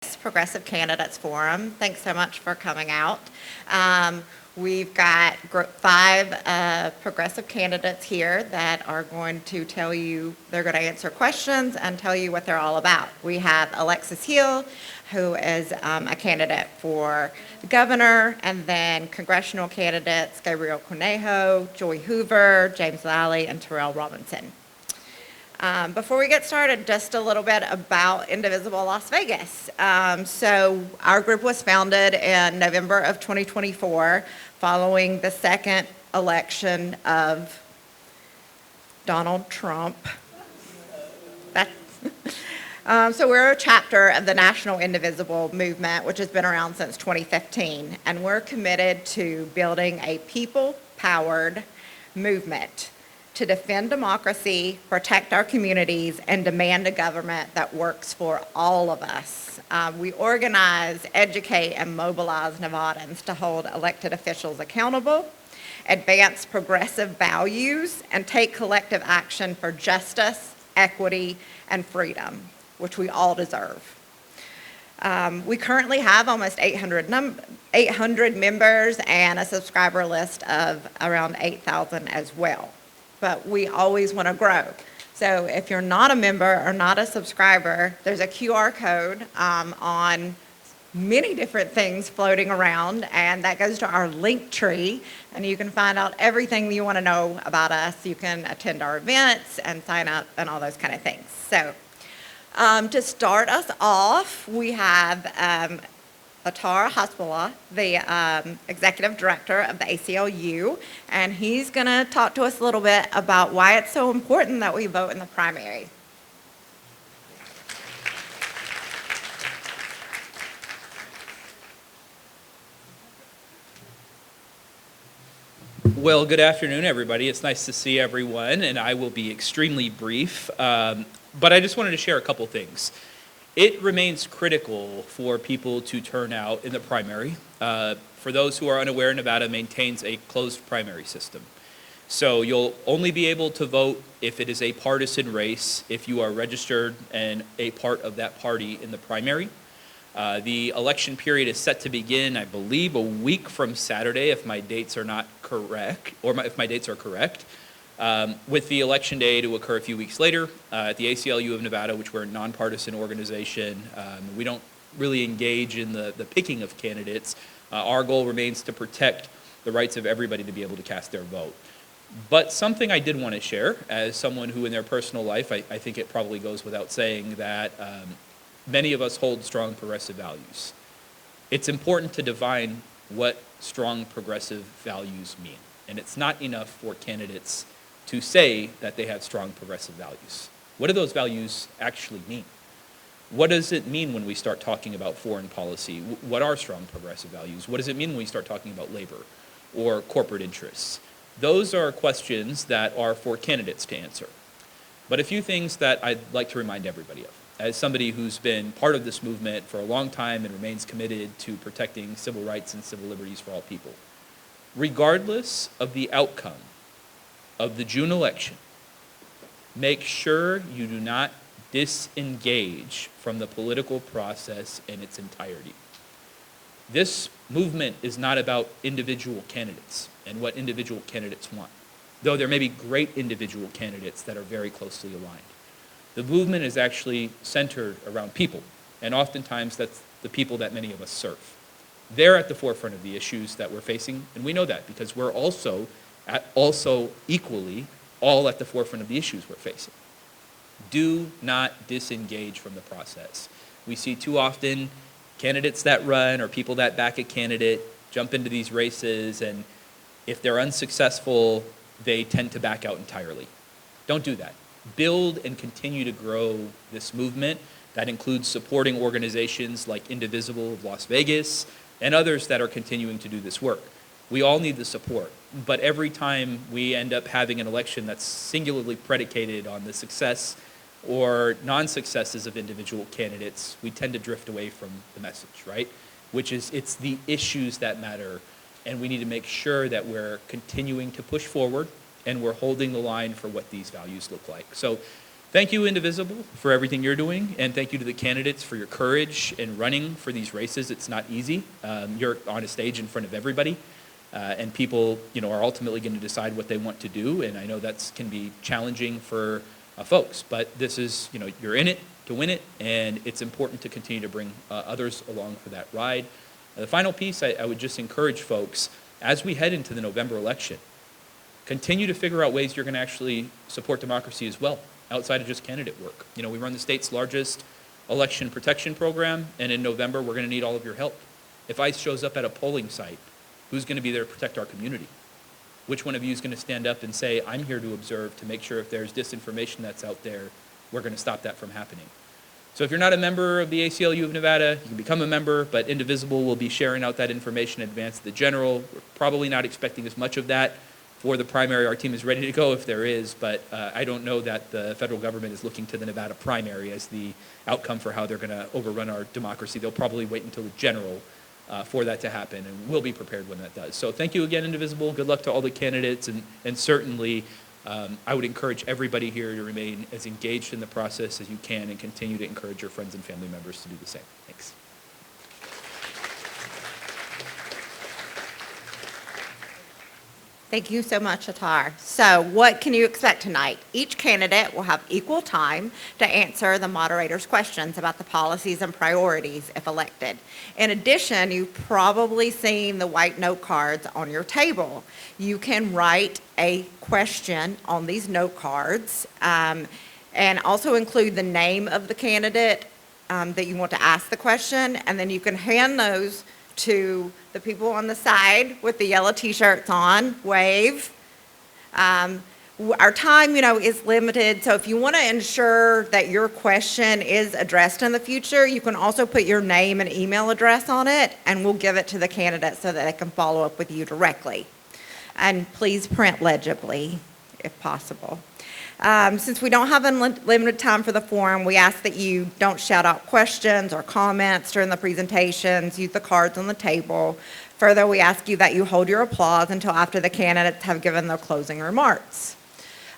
Progressive Candidates Forum. Thanks so much for coming out. We've got five progressive candidates here that are going to tell you, they're going to answer questions and tell you what they're all about. We have Alexis Hill, who is a candidate for governor, and then congressional candidates Gabriel Cornejo, Joy Hoover, James Lally, and Terrill Robinson. Before we get started, just a little bit about Indivisible Las Vegas. So our group was founded in November of 2024 following the second election of Donald Trump. So we're a chapter of the National Indivisible movement, which has been around since 2015, and we're committed to building a people-powered movement to defend democracy, protect our communities, and demand a government that works for all of us. We organize, educate, and mobilize Nevadans to hold elected officials accountable, advance progressive values, and take collective action for justice, equity, and freedom, which we all deserve. We currently have almost 800 members and a subscriber list of around 8,000 as well. But we always want to grow. So if you're not a member or not a subscriber, there's a QR code on many different things floating around, and that goes to our link tree, and you can find out everything you want to know about us. You can attend our events and sign up and all those kind of things. So to start us off, we have Atara Hasbullah, the executive director of the ACLU, and he's going to talk to us a little bit about why it's so important that we vote in the primary. Well, good afternoon, everybody. It's nice to see everyone, and I will be extremely brief, but I just wanted to share a couple things. It remains critical for people to turn out in the primary. For those who are unaware, Nevada maintains a closed primary system. So you'll only be able to vote if it is a partisan race, if you are registered and a part of that party in the primary. The election period is set to begin, I believe, a week from Saturday, if my dates are not correct, or if my dates are correct. With the election day to occur a few weeks later at the ACLU of Nevada, which we're a nonpartisan organization. We don't really engage in the picking of candidates. Our goal remains to protect the rights of everybody to be able to cast their vote. But something I did want to share, as someone who in their personal life, I think it probably goes without saying that many of us hold strong progressive values. It's important to define what strong progressive values mean. And it's not enough for candidates to say that they have strong progressive values. What do those values actually mean? What does it mean when we start talking about foreign policy? What are strong progressive values? What does it mean when we start talking about labor or corporate interests? Those are questions that are for candidates to answer. But a few things that I'd like to remind everybody of. As somebody who's been part of this movement for a long time and remains committed to protecting civil rights and civil liberties for all people, regardless of the outcome of the June election, make sure you do not disengage from the political process in its entirety. This movement is not about individual candidates and what individual candidates want, though there may be great individual candidates that are very closely aligned. The movement is actually centered around people, and oftentimes that's the people that many of us serve. They're at the forefront of the issues that we're facing, and we know that because we're also equally all at the forefront of the issues we're facing. Do not disengage from the process. We see too often candidates that run or people that back a candidate jump into these races, and if they're unsuccessful, they tend to back out entirely. Don't do that. Build and continue to grow this movement. That includes supporting organizations like Indivisible Las Vegas and others that are continuing to do this work. We all need the support, but every time we end up having an election that's singularly predicated on the success or non-successes of individual candidates, we tend to drift away from the message, right? Which is, it's the issues that matter, and we need to make sure that we're continuing to push forward and we're holding the line for what these values look like. So Thank you, Indivisible, for everything you're doing, and thank you to the candidates for your courage in running for these races. It's not easy. You're on a stage in front of everybody, and people, are ultimately going to decide what they want to do, and I know that can be challenging for folks, but this is, you're in it to win it, and it's important to continue to bring others along for that ride. The final piece, I would just encourage folks, as we head into the November election, continue to figure out ways you're going to actually support democracy as well, outside of just candidate work. We run the state's largest election protection program, and in November, we're going to need all of your help. If ICE shows up at a polling site, who's going to be there to protect our community? Which one of you is going to stand up and say, I'm here to observe, to make sure if there's disinformation that's out there, we're going to stop that from happening? So if you're not a member of the ACLU of Nevada, you can become a member, but Indivisible will be sharing out that information in advance of the general. We're probably not expecting as much of that for the primary. Our team is ready to go if there is, but I don't know that the federal government is looking to the Nevada primary as the outcome for how they're going to overrun our democracy. They'll probably wait until the general for that to happen, and we'll be prepared when that does. So thank you again, Indivisible. Good luck to all the candidates, and certainly I would encourage everybody here to remain as engaged in the process as you can and continue to encourage your friends and family members to do the same. Thanks. Thank you so much, Attar. So what can you expect tonight? Each candidate will have equal time to answer the moderator's questions about the policies and priorities if elected. In addition, you've probably seen the white note cards on your table. You can write a question on these note cards and also include the name of the candidate that you want to ask the question, and then you can hand those to the people on the side with the yellow t-shirts on, wave. Our time, is limited, so if you want to ensure that your question is addressed in the future, you can also put your name and email address on it, and we'll give it to the candidate so that they can follow up with you directly. And please print legibly, if possible. Since we don't have unlimited time for the forum, we ask that you don't shout out questions or comments during the presentations. Use the cards on the table. Further, we ask you that you hold your applause until after the candidates have given their closing remarks.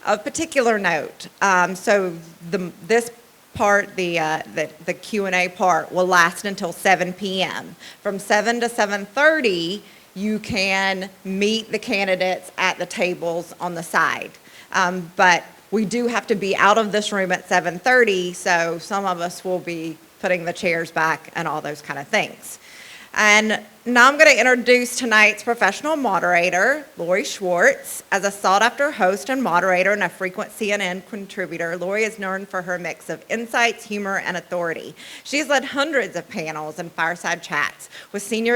Of particular note, this part, the Q&A part, will last until 7 p.m. From 7 to 7:30, you can meet the candidates at the tables on the side. But we do have to be out of this room at 7:30, so some of us will be putting the chairs back and all those kind of things. And now I'm going to introduce tonight's professional moderator, Lori Schwartz. As a sought-after host and moderator and a frequent CNN contributor, Lori is known for her mix of insights, humor, and authority. She has led hundreds of panels and fireside chats with senior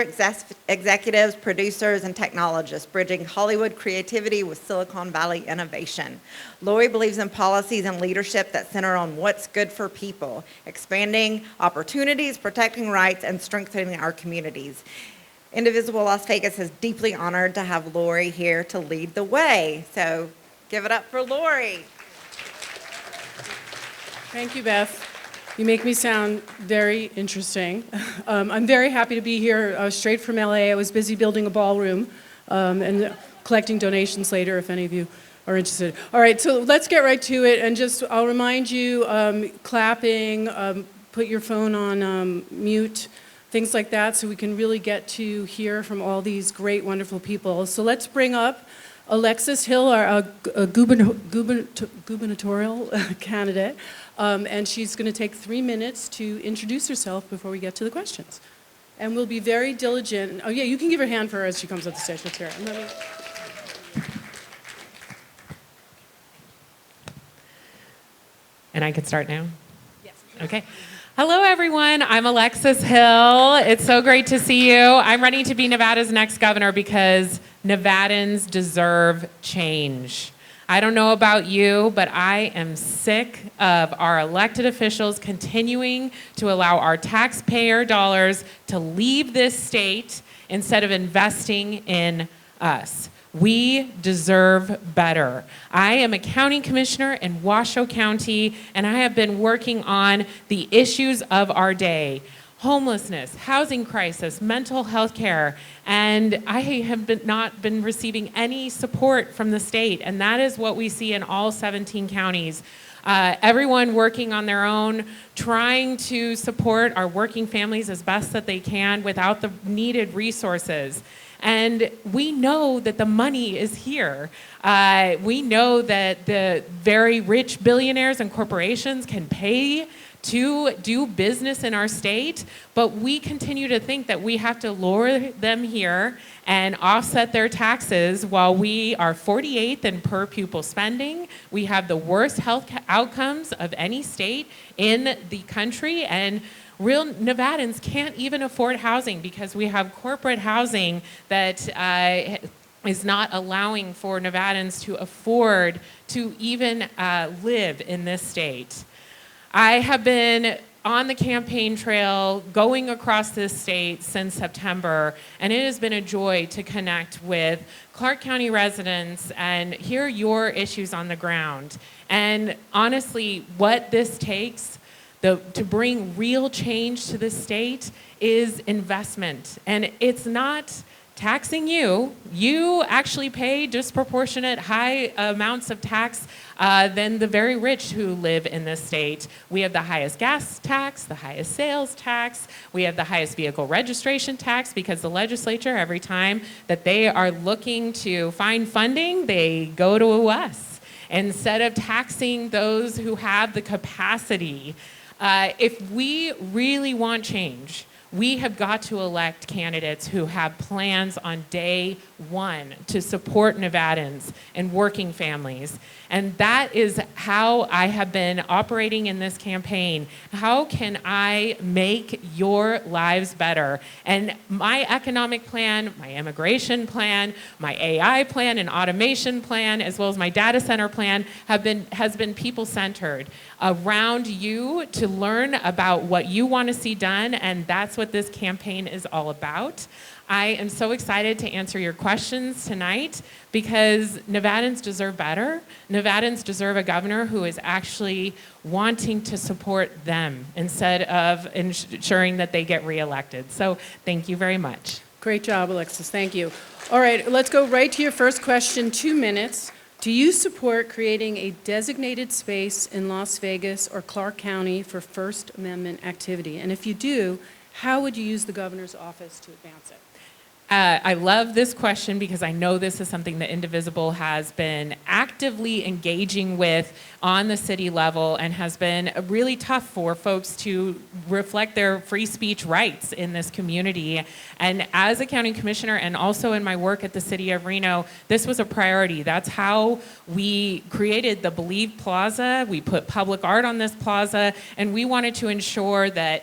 executives, producers, and technologists, bridging Hollywood creativity with Silicon Valley innovation. Lori believes in policies and leadership that center on what's good for people, expanding opportunities, protecting rights, and strengthening our communities. Indivisible Las Vegas is deeply honored to have Lori here to lead the way. So give it up for Lori. Thank you, Beth. You make me sound very interesting. I'm very happy to be here straight from LA. I was busy building a ballroom and collecting donations later if any of you are interested. All right, so let's get right to it. And I'll remind you, clapping, put your phone on mute, things like that, so we can really get to hear from all these great, wonderful people. So let's bring up Alexis Hill, our gubernatorial candidate, and she's going to take 3 minutes to introduce herself before we get to the questions. And we'll be very diligent. Oh, yeah, you can give her a hand for her as she comes up the stage. Let's hear it. And I could start now? Yes. Okay. Hello, everyone. I'm Alexis Hill. It's so great to see you. I'm running to be Nevada's next governor because Nevadans deserve change. I don't know about you, but I am sick of our elected officials continuing to allow our taxpayer dollars to leave this state instead of investing in us. We deserve better. I am a county commissioner in Washoe County, and I have been working on the issues of our day: homelessness, housing crisis, mental health care, and I have not been receiving any support from the state, and that is what we see in all 17 counties. everyone working on their own, trying to support our working families as best that they can without the needed resources. And we know that the money is here. We know that the very rich billionaires and corporations can pay to do business in our state, but we continue to think that we have to lure them here and offset their taxes while we are 48th in per pupil spending. We have the worst health outcomes of any state in the country, and real Nevadans can't even afford housing because we have corporate housing that is not allowing for Nevadans to afford to even live in this state. I have been on the campaign trail going across this state since September, and it has been a joy to connect with Clark County residents and hear your issues on the ground. And honestly, what this takes to bring real change to the state is investment. And it's not taxing you. You actually pay disproportionate high amounts of tax than the very rich who live in this state. We have the highest gas tax, the highest sales tax. We have the highest vehicle registration tax because the legislature, every time that they are looking to find funding, they go to us instead of taxing those who have the capacity. If we really want change, we have got to elect candidates who have plans on day one to support Nevadans and working families. And that is how I have been operating in this campaign. How can I make your lives better? And my economic plan, my immigration plan, my AI plan and automation plan, as well as my data center plan has been people-centered around you to learn about what you want to see done, and that's what this campaign is all about. I am so excited to answer your questions tonight because Nevadans deserve better. Nevadans deserve a governor who is actually wanting to support them instead of ensuring that they get reelected. So thank you very much. Great job, Alexis. Thank you. All right, let's go right to your first question, 2 minutes. Do you support creating a designated space in Las Vegas or Clark County for First Amendment activity? And if you do, how would you use the governor's office to advance it? I love this question because I know this is something that Indivisible has been actively engaging with on the city level and has been really tough for folks to reflect their free speech rights in this community. And as a county commissioner and also in my work at the city of Reno, this was a priority. That's how we created the Believe Plaza. We put public art on this plaza, and we wanted to ensure that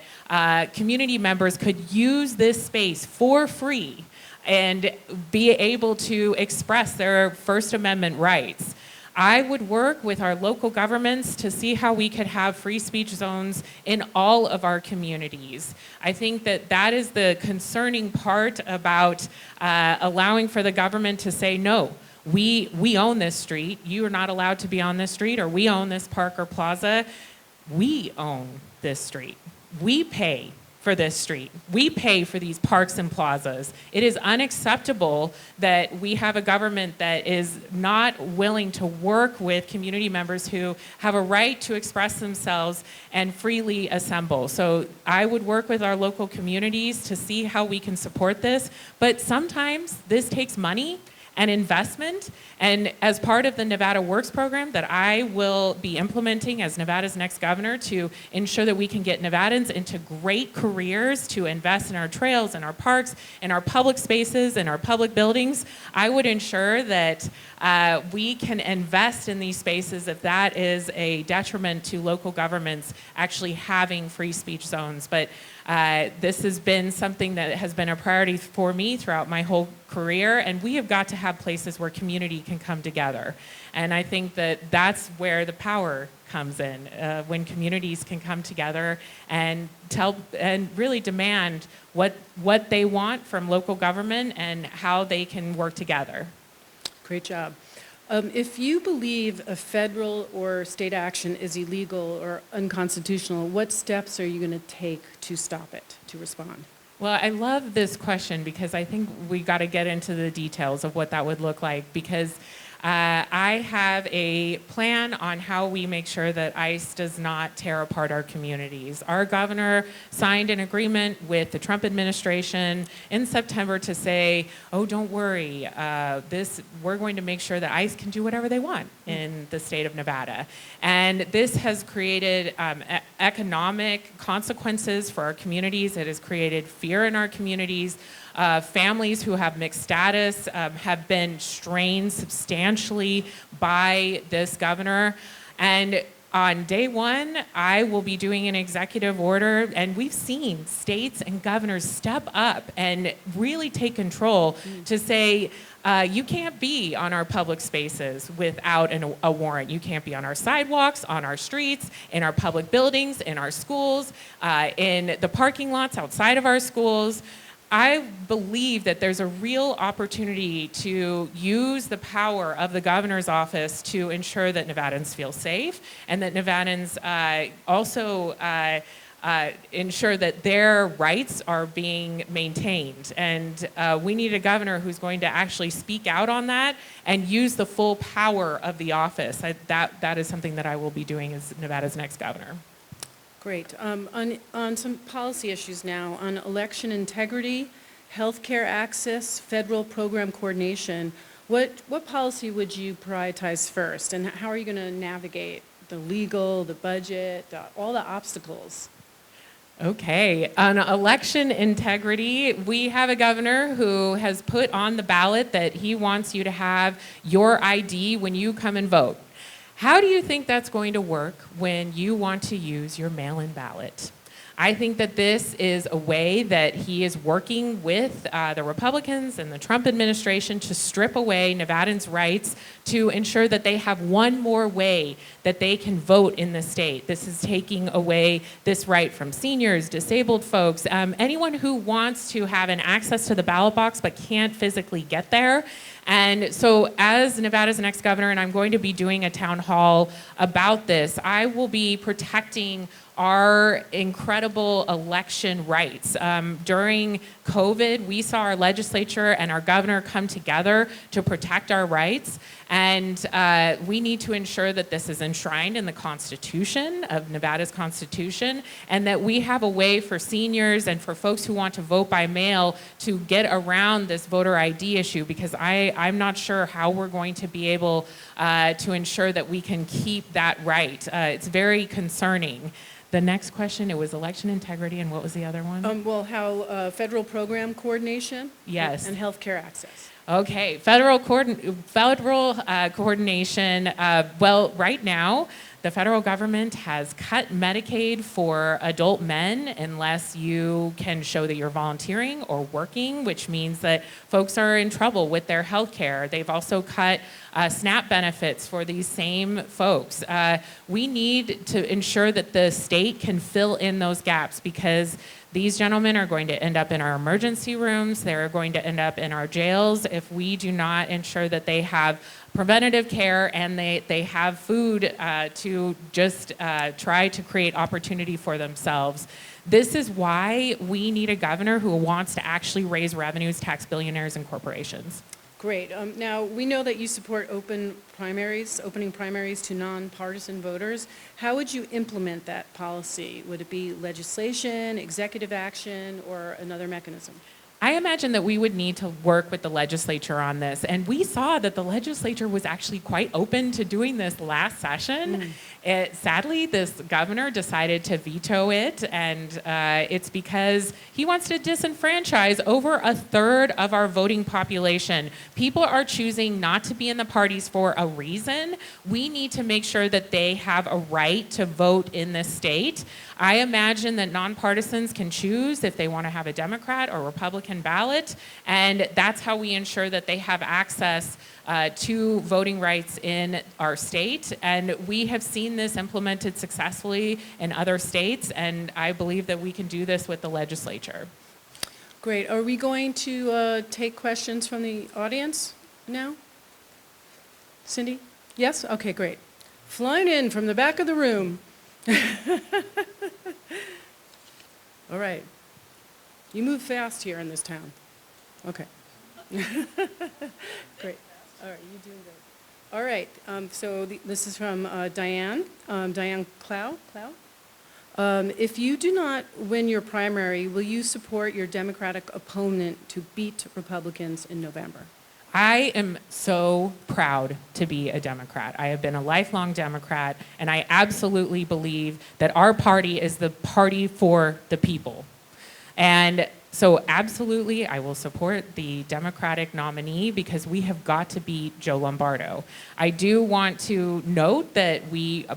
community members could use this space for free and be able to express their First Amendment rights. I would work with our local governments to see how we could have free speech zones in all of our communities. I think that that is the concerning part about allowing for the government to say, no, we own this street, you are not allowed to be on this street, or we own this park or plaza. We own this street. We pay for this street. We pay for these parks and plazas. It is unacceptable that we have a government that is not willing to work with community members who have a right to express themselves and freely assemble. So I would work with our local communities to see how we can support this, but sometimes this takes money and investment. And as part of the Nevada Works program that I will be implementing as Nevada's next governor to ensure that we can get Nevadans into great careers, to invest in our trails and our parks and our public spaces and our public buildings, I would ensure that we can invest in these spaces if that is a detriment to local governments actually having free speech zones. But this has been something that has been a priority for me throughout my whole career, and we have got to have places where community can come together. And I think that that's where the power comes in, when communities can come together and tell and really demand what they want from local government and how they can work together. Great job. If you believe a federal or state action is illegal or unconstitutional, what steps are you going to take to stop it, to respond? Well, I love this question because I think we got to get into the details of what that would look like, because I have a plan on how we make sure that ICE does not tear apart our communities. Our governor signed an agreement with the Trump administration in September to say, oh, don't worry, we're going to make sure that ICE can do whatever they want in the state of Nevada. And this has created economic consequences for our communities. It has created fear in our communities. Families who have mixed status have been strained substantially by this governor. And on day one, I will be doing an executive order, and we've seen states and governors step up and really take control to say, you can't be on our public spaces without a warrant. You can't be on our sidewalks, on our streets, in our public buildings, in our schools, in the parking lots outside of our schools. I believe that there's a real opportunity to use the power of the governor's office to ensure that Nevadans feel safe, and that Nevadans also ensure that their rights are being maintained. And we need a governor who's going to actually speak out on that and use the full power of the office. That is something that I will be doing as Nevada's next governor. Great. On some policy issues now, on election integrity, healthcare access, federal program coordination, what policy would you prioritize first, and how are you going to navigate the legal, the budget, all the obstacles? Okay, on election integrity, we have a governor who has put on the ballot that he wants you to have your ID when you come and vote. How do you think that's going to work when you want to use your mail-in ballot? I think that this is a way that he is working with the Republicans and the Trump administration to strip away Nevadans' rights to ensure that they have one more way that they can vote in the state. This is taking away this right from seniors, disabled folks, anyone who wants to have an access to the ballot box but can't physically get there. And so as Nevada's next governor, and I'm going to be doing a town hall about this, I will be protecting our incredible election rights. During COVID, we saw our legislature and our governor come together to protect our rights. And we need to ensure that this is enshrined in the Constitution of Nevada's Constitution, and that we have a way for seniors and for folks who want to vote by mail to get around this voter ID issue, because I'm not sure how we're going to be able to ensure that we can keep that right. It's very concerning. The next question, it was election integrity, and what was the other one? How federal program coordination? Yes. And healthcare access. Okay, federal coordination. Well, right now, the federal government has cut Medicaid for adult men unless you can show that you're volunteering or working, which means that folks are in trouble with their health care. They've also cut SNAP benefits for these same folks. We need to ensure that the state can fill in those gaps, because these gentlemen are going to end up in our emergency rooms. They're going to end up in our jails if we do not ensure that they have preventative care and they have food to just try to create opportunity for themselves. This is why we need a governor who wants to actually raise revenues, tax billionaires and corporations. Great. Now, we know that you support opening primaries to nonpartisan voters. How would you implement that policy? Would it be legislation, executive action, or another mechanism? I imagine that we would need to work with the legislature on this. And we saw that the legislature was actually quite open to doing this last session. Sadly, this governor decided to veto it, and it's because he wants to disenfranchise over a third of our voting population. People are choosing not to be in the parties for a reason. We need to make sure that they have a right to vote in this state. I imagine that nonpartisans can choose if they want to have a Democrat or Republican ballot, and that's how we ensure that they have access to voting rights in our state. And we have seen this implemented successfully in other states, and I believe that we can do this with the legislature. Great. Are we going to take questions from the audience now? Cindy? Yes? Okay, great. Flying in from the back of the room. All right. You move fast here in this town. Okay. Great. All right, you're doing great. All right, this is from Diane Clow. If you do not win your primary, will you support your Democratic opponent to beat Republicans in November? I am so proud to be a Democrat. I have been a lifelong Democrat, and I absolutely believe that our party is the party for the people. And so absolutely, I will support the Democratic nominee because we have got to beat Joe Lombardo. I do want to note that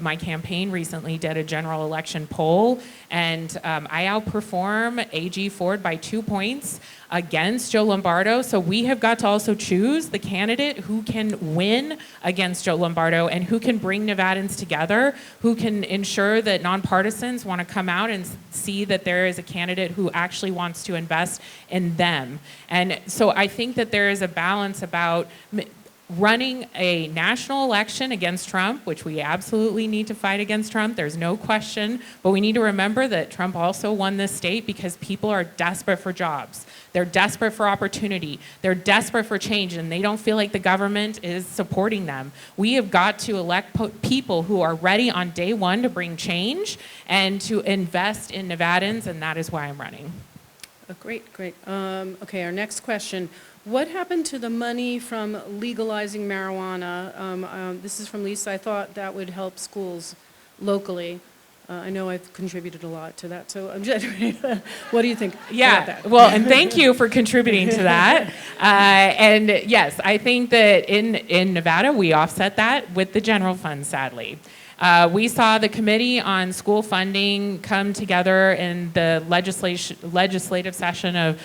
my campaign recently did a general election poll, and I outperform A.G. Ford by 2 points against Joe Lombardo. So we have got to also choose the candidate who can win against Joe Lombardo and who can bring Nevadans together, who can ensure that nonpartisans want to come out and see that there is a candidate who actually wants to invest in them. And so I think that there is a balance about running a national election against Trump, which we absolutely need to fight against Trump, there's no question, but we need to remember that Trump also won this state because people are desperate for jobs. They're desperate for opportunity. They're desperate for change, and they don't feel like the government is supporting them. We have got to elect people who are ready on day one to bring change and to invest in Nevadans, and that is why I'm running. Great. Okay, our next question. What happened to the money from legalizing marijuana? This is from Lisa. I thought that would help schools locally. I know I've contributed a lot to that, so I'm just, what do you think about that? Well, and thank you for contributing to that. And yes, I think that in Nevada, we offset that with the general fund, sadly. We saw the Committee on School Funding come together in the legislative session of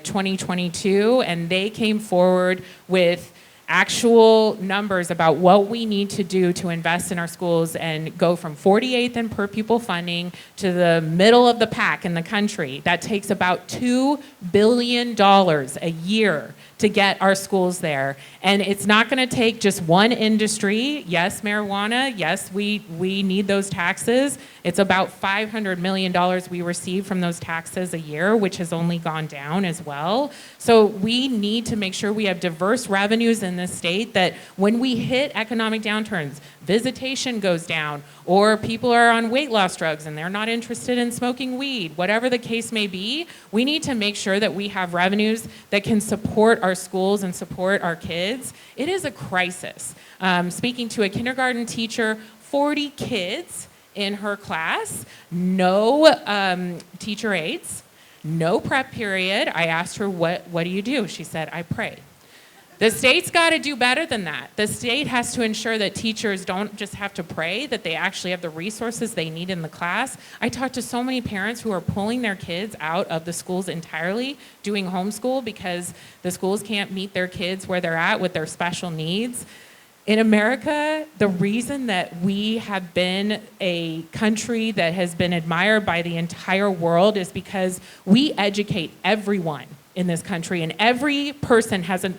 2022, and they came forward with actual numbers about what we need to do to invest in our schools and go from 48th in per pupil funding to the middle of the pack in the country. That takes about $2 billion a year to get our schools there. And it's not going to take just one industry. Yes, marijuana. Yes, we need those taxes. It's about $500 million we receive from those taxes a year, which has only gone down as well. So we need to make sure we have diverse revenues in this state, that when we hit economic downturns, visitation goes down, or people are on weight loss drugs and they're not interested in smoking weed, whatever the case may be, we need to make sure that we have revenues that can support our schools and support our kids. It is a crisis. Speaking to a kindergarten teacher, 40 kids in her class, no teacher aides, no prep period. I asked her, what do you do? She said, I pray. The state's got to do better than that. The state has to ensure that teachers don't just have to pray, that they actually have the resources they need in the class. I talked to so many parents who are pulling their kids out of the schools entirely, doing homeschool because the schools can't meet their kids where they're at with their special needs. In America, the reason that we have been a country that has been admired by the entire world is because we educate everyone in this country, and every person has an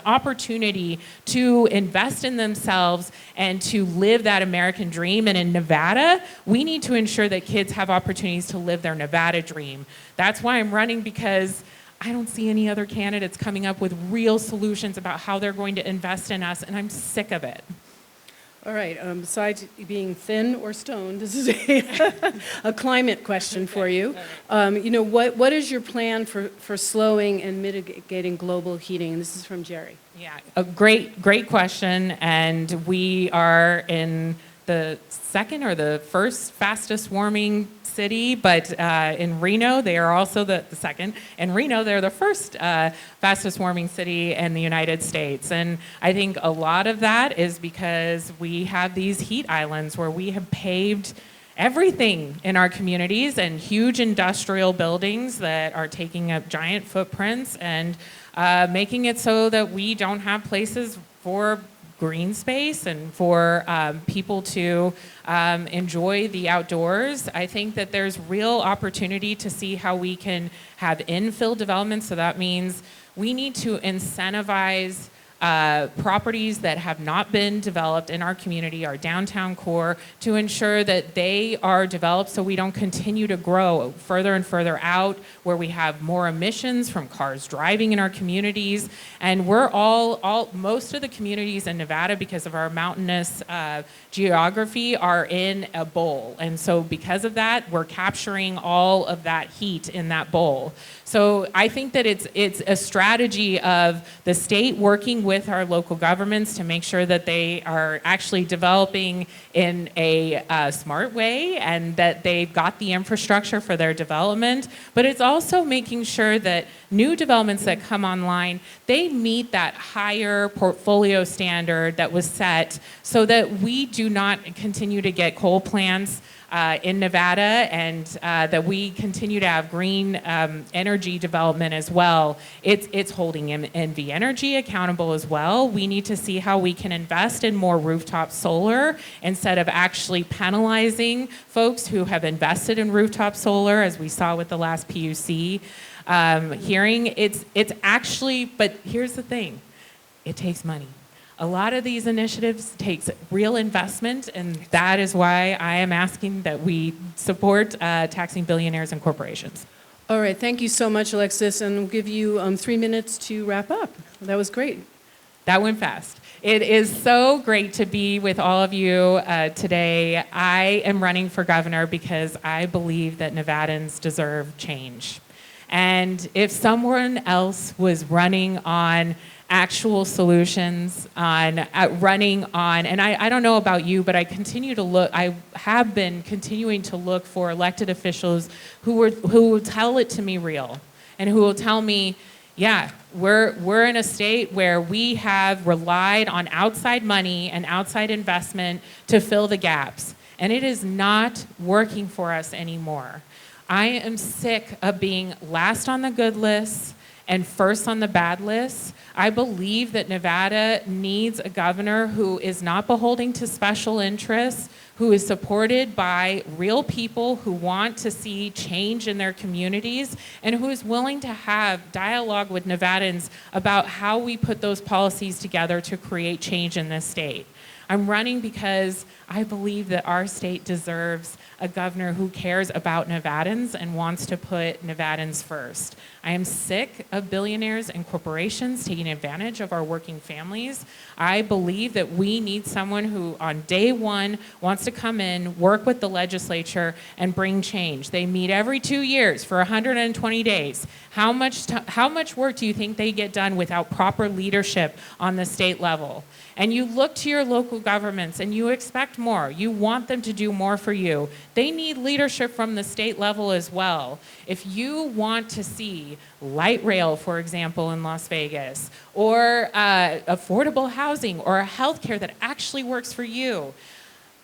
opportunity to invest in themselves and to live that American dream. And in Nevada, we need to ensure that kids have opportunities to live their Nevada dream. That's why I'm running, because I don't see any other candidates coming up with real solutions about how they're going to invest in us, and I'm sick of it. All right, besides being thin or stoned, this is a climate question for you. What is your plan for slowing and mitigating global heating? This is from Jerry. Yeah, a great question, and we are in the second or the first fastest warming city, but in Reno, they are also the second. In Reno, they're the first fastest warming city in the United States. And I think a lot of that is because we have these heat islands where we have paved everything in our communities and huge industrial buildings that are taking up giant footprints and making it so that we don't have places for green space and for people to enjoy the outdoors. I think that there's real opportunity to see how we can have infill development. So that means we need to incentivize properties that have not been developed in our community, our downtown core, to ensure that they are developed so we don't continue to grow further and further out, where we have more emissions from cars driving in our communities. And we're most of the communities in Nevada, because of our mountainous geography, are in a bowl. And so because of that, we're capturing all of that heat in that bowl. So I think that it's a strategy of the state working with our local governments to make sure that they are actually developing in a smart way and that they've got the infrastructure for their development. But it's also making sure that new developments that come online, they meet that higher portfolio standard that was set so that we do not continue to get coal plants in Nevada, and that we continue to have green energy development as well. It's holding NV Energy accountable as well. We need to see how we can invest in more rooftop solar instead of actually penalizing folks who have invested in rooftop solar, as we saw with the last PUC hearing. It's actually, but here's the thing, it takes money. A lot of these initiatives takes real investment, and that is why I am asking that we support taxing billionaires and corporations. All right, thank you so much, Alexis, and we'll give you 3 minutes to wrap up. That was great. That went fast. It is so great to be with all of you today. I am running for governor because I believe that Nevadans deserve change. And if someone else was running on actual solutions, on running on, and I don't know about you, but I have been continuing to look for elected officials who will tell it to me real, and who will tell me, yeah, we're in a state where we have relied on outside money and outside investment to fill the gaps, and it is not working for us anymore. I am sick of being last on the good list and first on the bad list. I believe that Nevada needs a governor who is not beholden to special interests, who is supported by real people who want to see change in their communities, and who is willing to have dialogue with Nevadans about how we put those policies together to create change in this state. I'm running because I believe that our state deserves a governor who cares about Nevadans and wants to put Nevadans first. I am sick of billionaires and corporations taking advantage of our working families. I believe that we need someone who on day one wants to come in, work with the legislature, and bring change. They meet every 2 years for 120 days. How much work do you think they get done without proper leadership on the state level? And you look to your local governments and you expect more. You want them to do more for you. They need leadership from the state level as well. If you want to see light rail, for example, in Las Vegas, or affordable housing, or a healthcare that actually works for you,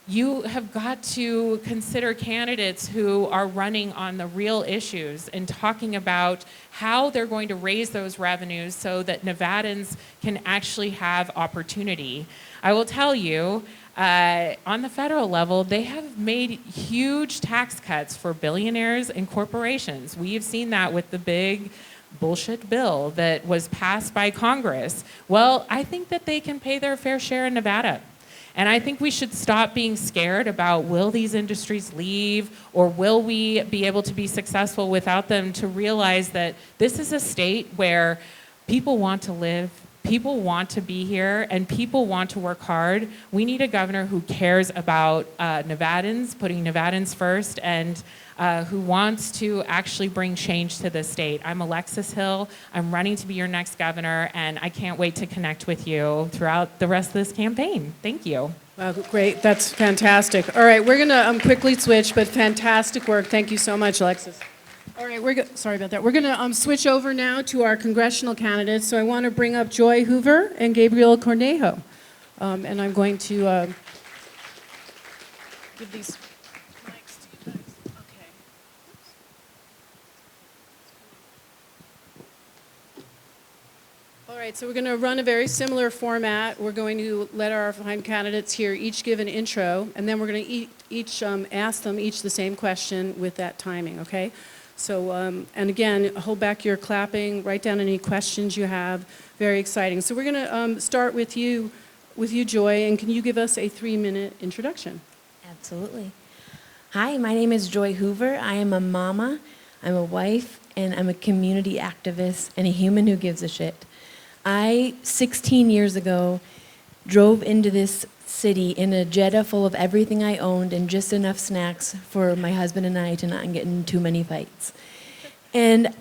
you have got to consider candidates who are running on the real issues and talking about how they're going to raise those revenues so that Nevadans can actually have opportunity. I will tell you, on the federal level, they have made huge tax cuts for billionaires and corporations. We have seen that with the big bullshit bill that was passed by Congress. Well, I think that they can pay their fair share in Nevada. And I think we should stop being scared about, will these industries leave, or will we be able to be successful without them, to realize that this is a state where people want to live, people want to be here, and people want to work hard. We need a governor who cares about Nevadans, putting Nevadans first, and who wants to actually bring change to the state. I'm Alexis Hill. I'm running to be your next governor, and I can't wait to connect with you throughout the rest of this campaign. Thank you. Wow, great. That's fantastic. All right, we're going to quickly switch, but fantastic work. Thank you so much, Alexis. All right, sorry about that. We're going to switch over now to our congressional candidates. So I want to bring up Joy Hoover and Gabriel Cornejo. And I'm going to give these mics to you guys. Okay. All right, so we're going to run a very similar format. We're going to let our fine candidates here each give an intro, and then we're going to each ask them each the same question with that timing, okay? So, and again, hold back your clapping, write down any questions you have. Very exciting. So we're going to start with you, Joy, and can you give us a 3-minute introduction? Absolutely. Hi, my name is Joy Hoover. I am a mama, I'm a wife, and I'm a community activist and a human who gives a shit. I, 16 years ago, drove into this city in a Jetta full of everything I owned and just enough snacks for my husband and I to not get in too many fights. And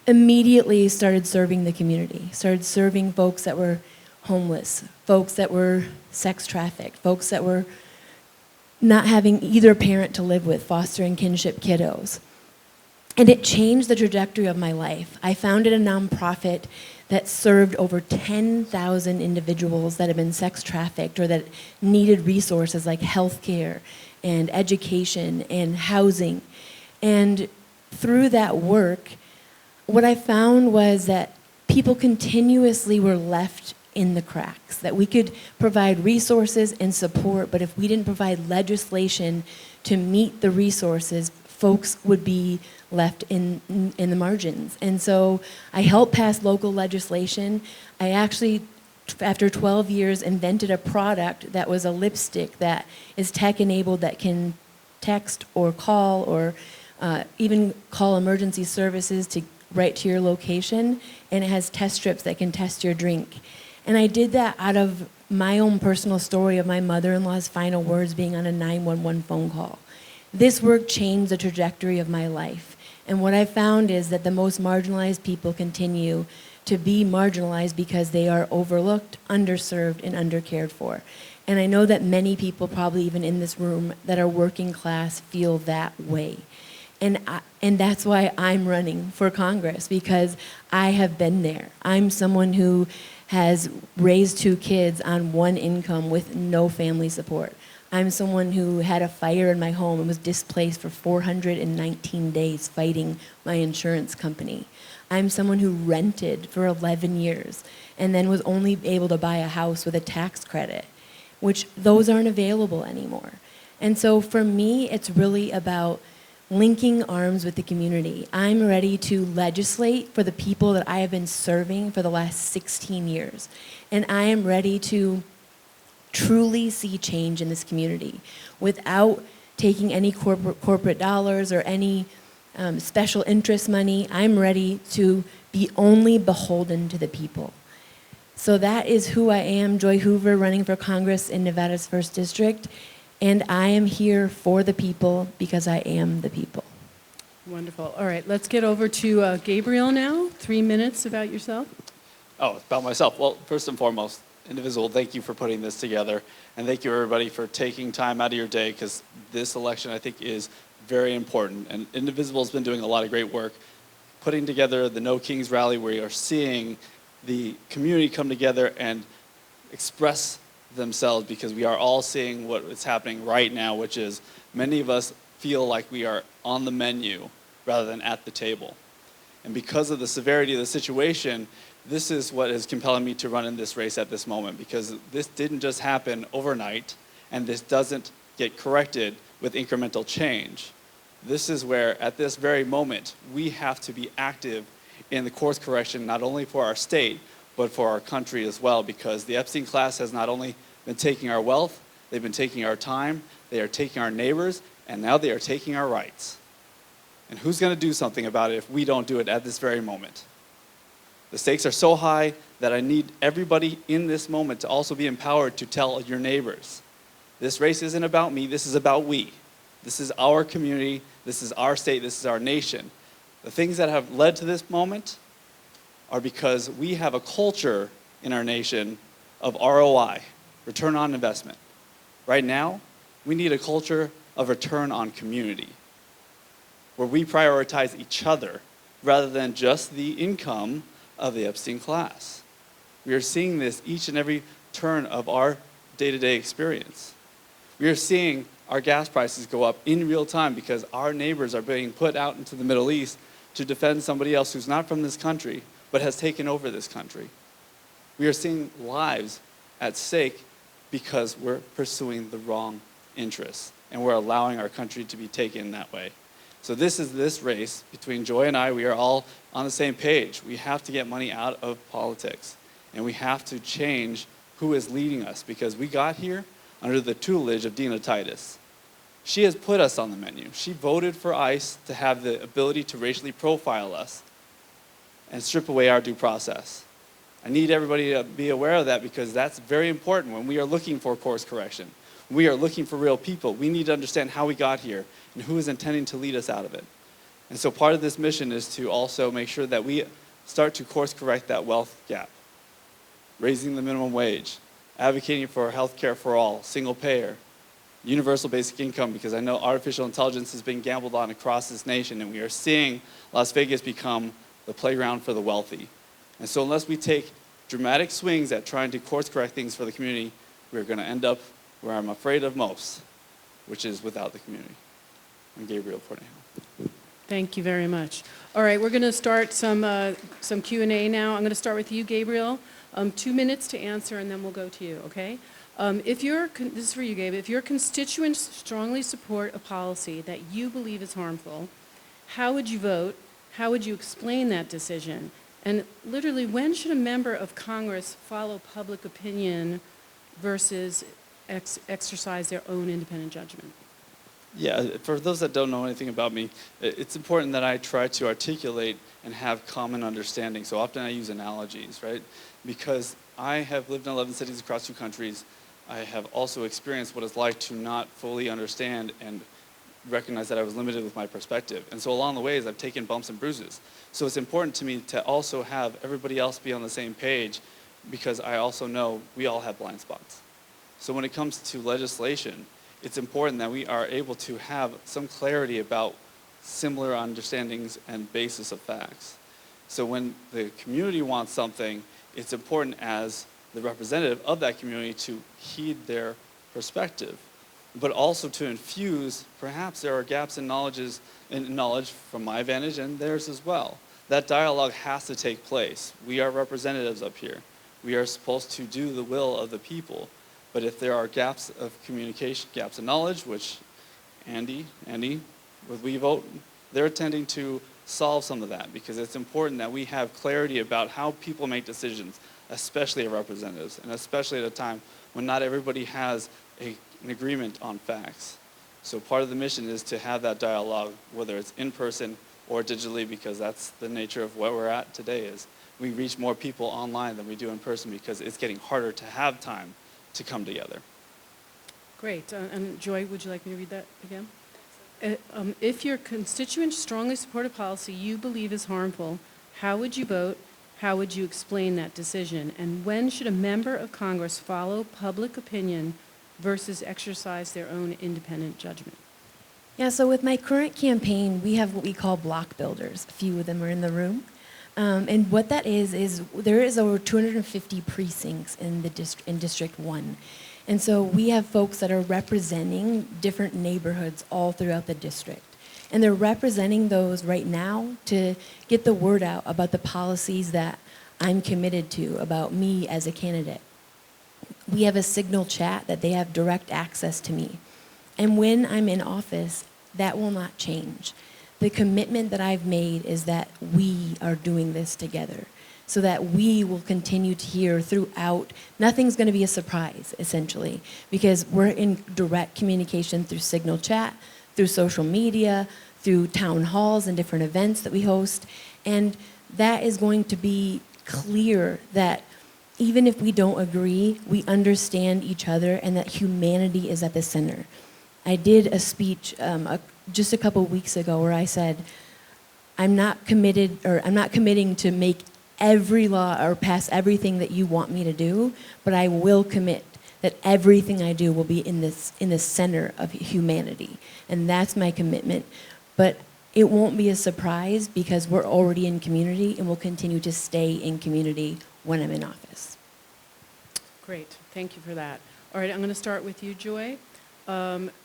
immediately started serving the community, started serving folks that were homeless, folks that were sex trafficked, folks that were not having either parent to live with, foster and kinship kiddos. And it changed the trajectory of my life. I founded a nonprofit that served over 10,000 individuals that had been sex trafficked or that needed resources like healthcare and education and housing. And through that work, what I found was that people continuously were left in the cracks, that we could provide resources and support, but if we didn't provide legislation to meet the resources, folks would be left in the margins. And so I helped pass local legislation. I actually, after 12 years, invented a product that was a lipstick that is tech-enabled, that can text or call or even call emergency services to right to your location, and it has test strips that can test your drink. And I did that out of my own personal story of my mother-in-law's final words being on a 911 phone call. This work changed the trajectory of my life. And what I found is that the most marginalized people continue to be marginalized because they are overlooked, underserved, and undercared for. And I know that many people, probably even in this room, that are working class feel that way. And that's why I'm running for Congress, because I have been there. I'm someone who has raised 2 kids on 1 income with no family support. I'm someone who had a fire in my home and was displaced for 419 days fighting my insurance company. I'm someone who rented for 11 years and then was only able to buy a house with a tax credit, which those aren't available anymore. And so for me, it's really about linking arms with the community. I'm ready to legislate for the people that I have been serving for the last 16 years. And I am ready to truly see change in this community without taking any corporate dollars or any special interest money. I'm ready to be only beholden to the people. So that is who I am, Joy Hoover, running for Congress in Nevada's 1st District. And I am here for the people because I am the people. Wonderful. All right, let's get over to Gabriel now. 3 minutes about yourself. Oh, about myself. Well, first and foremost, Indivisible, thank you for putting this together. And thank you, everybody, for taking time out of your day, because this election, I think, is very important. And Indivisible has been doing a lot of great work putting together the No Kings rally, where you are seeing the community come together and express themselves, because we are all seeing what is happening right now, which is many of us feel like we are on the menu rather than at the table. And because of the severity of the situation, this is what is compelling me to run in this race at this moment, because this didn't just happen overnight, and this doesn't get corrected with incremental change. This is where, at this very moment, we have to be active in the course correction, not only for our state, but for our country as well, because the Epstein class has not only been taking our wealth, they've been taking our time, they are taking our neighbors, and now they are taking our rights. And who's going to do something about it if we don't do it at this very moment? The stakes are so high that I need everybody in this moment to also be empowered to tell your neighbors. This race isn't about me, this is about we. This is our community, this is our state, this is our nation. The things that have led to this moment are because we have a culture in our nation of ROI, return on investment. Right now, we need a culture of return on community, where we prioritize each other rather than just the income of the Epstein class. We are seeing this each and every turn of our day-to-day experience. We are seeing our gas prices go up in real time because our neighbors are being put out into the Middle East to defend somebody else who's not from this country, but has taken over this country. We are seeing lives at stake because we're pursuing the wrong interests, and we're allowing our country to be taken that way. So this race between Joy and I. We are all on the same page. We have to get money out of politics, and we have to change who is leading us, because we got here under the tutelage of Dina Titus. She has put us on the menu. She voted for ICE to have the ability to racially profile us and strip away our due process. I need everybody to be aware of that, because that's very important when we are looking for course correction. We are looking for real people. We need to understand how we got here and who is intending to lead us out of it. And so part of this mission is to also make sure that we start to course correct that wealth gap. Raising the minimum wage, advocating for health care for all, single payer, universal basic income, because I know artificial intelligence has been gambled on across this nation, and we are seeing Las Vegas become the playground for the wealthy. And so unless we take dramatic swings at trying to course correct things for the community, we're going to end up where I'm afraid of most, which is without the community. I'm Gabriel Cornejo. Thank you very much. All right, we're going to start some Q&A now. I'm going to start with you, Gabriel. 2 minutes to answer, and then we'll go to you, okay? This is for you, Gabe. If your constituents strongly support a policy that you believe is harmful, how would you vote? How would you explain that decision? And literally, when should a member of Congress follow public opinion versus exercise their own independent judgment? Yeah, for those that don't know anything about me, it's important that I try to articulate and have common understanding. So often I use analogies, right? Because I have lived in 11 cities across 2 countries. I have also experienced what it's like to not fully understand and recognize that I was limited with my perspective. And so along the ways, I've taken bumps and bruises. So it's important to me to also have everybody else be on the same page, because I also know we all have blind spots. So when it comes to legislation, it's important that we are able to have some clarity about similar understandings and basis of facts. So when the community wants something, it's important as the representative of that community to heed their perspective, but also to infuse, perhaps there are gaps in knowledge from my vantage and theirs as well. That dialogue has to take place. We are representatives up here. We are supposed to do the will of the people. But if there are gaps of communication, gaps of knowledge, which Andy, with We Vote, they're tending to solve some of that, because it's important that we have clarity about how people make decisions, especially our representatives, and especially at a time when not everybody has an agreement on facts. So part of the mission is to have that dialogue, whether it's in person or digitally, because that's the nature of where we're at today. Is we reach more people online than we do in person, because it's getting harder to have time to come together. Great. And Joy, would you like me to read that again? If your constituents strongly support a policy you believe is harmful, how would you vote? How would you explain that decision? And when should a member of Congress follow public opinion versus exercise their own independent judgment? Yeah, so with my current campaign, we have what we call block builders. A few of them are in the room. And what that is there is over 250 precincts in District 1. And so we have folks that are representing different neighborhoods all throughout the district. And they're representing those right now to get the word out about the policies that I'm committed to, about me as a candidate. We have a Signal chat that they have direct access to me. And when I'm in office, that will not change. The commitment that I've made is that we are doing this together, so that we will continue to hear throughout. Nothing's going to be a surprise, essentially, because we're in direct communication through Signal chat, through social media, through town halls and different events that we host. And that is going to be clear that even if we don't agree, we understand each other and that humanity is at the center. I did a speech just a couple weeks ago where I said, I'm not committing to make every law or pass everything that you want me to do, but I will commit that everything I do will be in the center of humanity. And that's my commitment. But it won't be a surprise, because we're already in community and we'll continue to stay in community when I'm in office. Great. Thank you for that. All right, I'm going to start with you, Joy.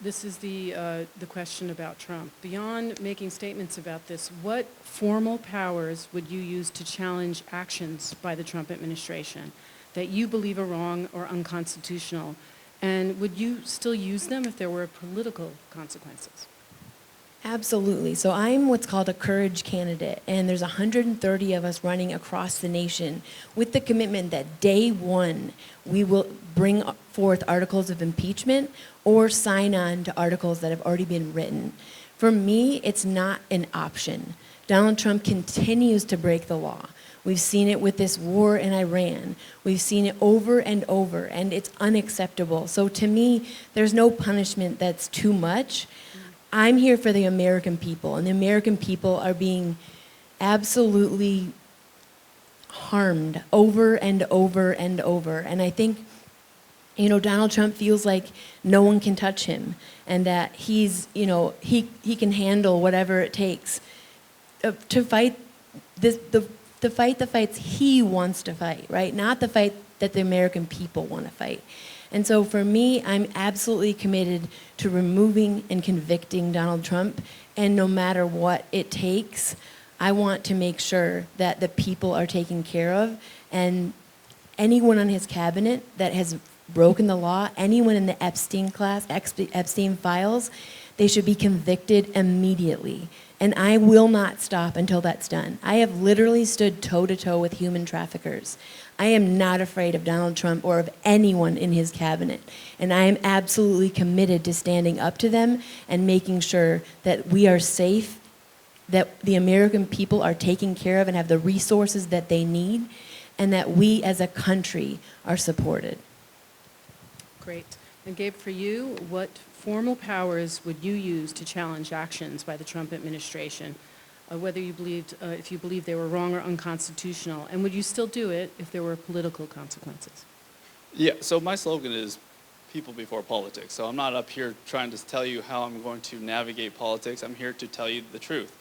This is the question about Trump. Beyond making statements about this, what formal powers would you use to challenge actions by the Trump administration that you believe are wrong or unconstitutional? And would you still use them if there were political consequences? Absolutely. So I'm what's called a courage candidate, and there's 130 of us running across the nation with the commitment that day one we will bring forth articles of impeachment or sign on to articles that have already been written. For me, it's not an option. Donald Trump continues to break the law. We've seen it with this war in Iran. We've seen it over and over, and it's unacceptable. So to me, there's no punishment that's too much. I'm here for the American people, and the American people are being absolutely harmed over and over and over. And I think, Donald Trump feels like no one can touch him, and that he's, he can handle whatever it takes to fight to fight the fights he wants to fight, right? Not the fight that the American people want to fight. And so for me, I'm absolutely committed to removing and convicting Donald Trump. And no matter what it takes, I want to make sure that the people are taken care of. And anyone on his cabinet that has broken the law, anyone in the Epstein files, they should be convicted immediately. And I will not stop until that's done. I have literally stood toe-to-toe with human traffickers. I am not afraid of Donald Trump or of anyone in his cabinet. And I am absolutely committed to standing up to them and making sure that we are safe, that the American people are taken care of and have the resources that they need, and that we as a country are supported. Great. And Gabe, for you, what formal powers would you use to challenge actions by the Trump administration, whether you believed, if you believed they were wrong or unconstitutional, and would you still do it if there were political consequences? Yeah, so my slogan is people before politics. So I'm not up here trying to tell you how I'm going to navigate politics. I'm here to tell you the truth.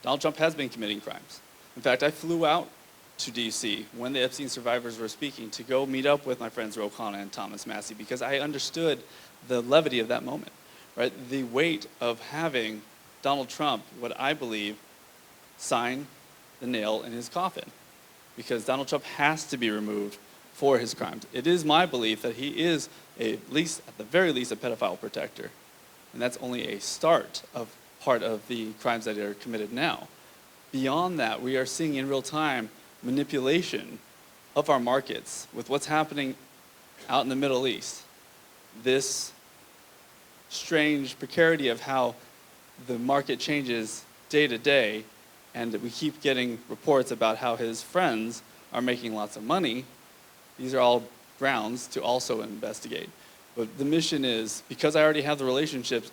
Donald Trump has been committing crimes. In fact, I flew out to D.C. when the Epstein survivors were speaking to go meet up with my friends Ro Khanna and Thomas Massie, because I understood the levity of that moment, right? The weight of having Donald Trump, what I believe, sign the nail in his coffin, because Donald Trump has to be removed for his crimes. It is my belief that he is, at the very least, a pedophile protector, and that's only a start of part of the crimes that are committed now. Beyond that, we are seeing in real time manipulation of our markets with what's happening out in the Middle East. This strange precarity of how the market changes day to day, and we keep getting reports about how his friends are making lots of money. These are all grounds to also investigate. But the mission is, because I already have the relationships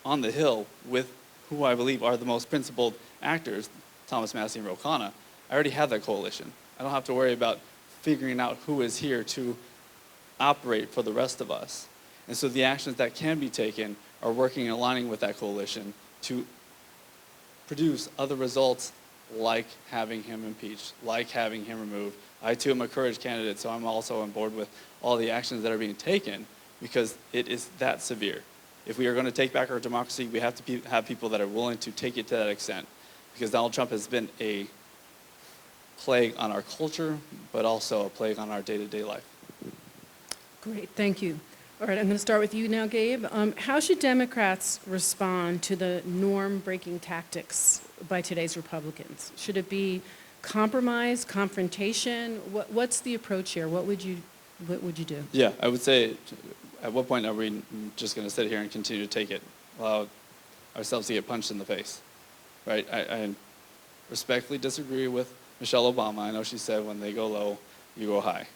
on the Hill with who I believe are the most principled actors, Thomas Massie and Ro Khanna, I already have that coalition. I don't have to worry about figuring out who is here to operate for the rest of us. And so the actions that can be taken are working and aligning with that coalition to produce other results, like having him impeached, like having him removed. I too am a courage candidate, so I'm also on board with all the actions that are being taken, because it is that severe. If we are going to take back our democracy, we have to have people that are willing to take it to that extent, because Donald Trump has been a plague on our culture, but also a plague on our day-to-day life. Great, thank you. All right, I'm going to start with you now, Gabe. How should Democrats respond to the norm-breaking tactics by today's Republicans? Should it be compromise, confrontation? What's the approach here? What would you do? Yeah, I would say, at what point are we just going to sit here and continue to take it, allow ourselves to get punched in the face, right? I respectfully disagree with Michelle Obama. I know she said when they go low, you go high.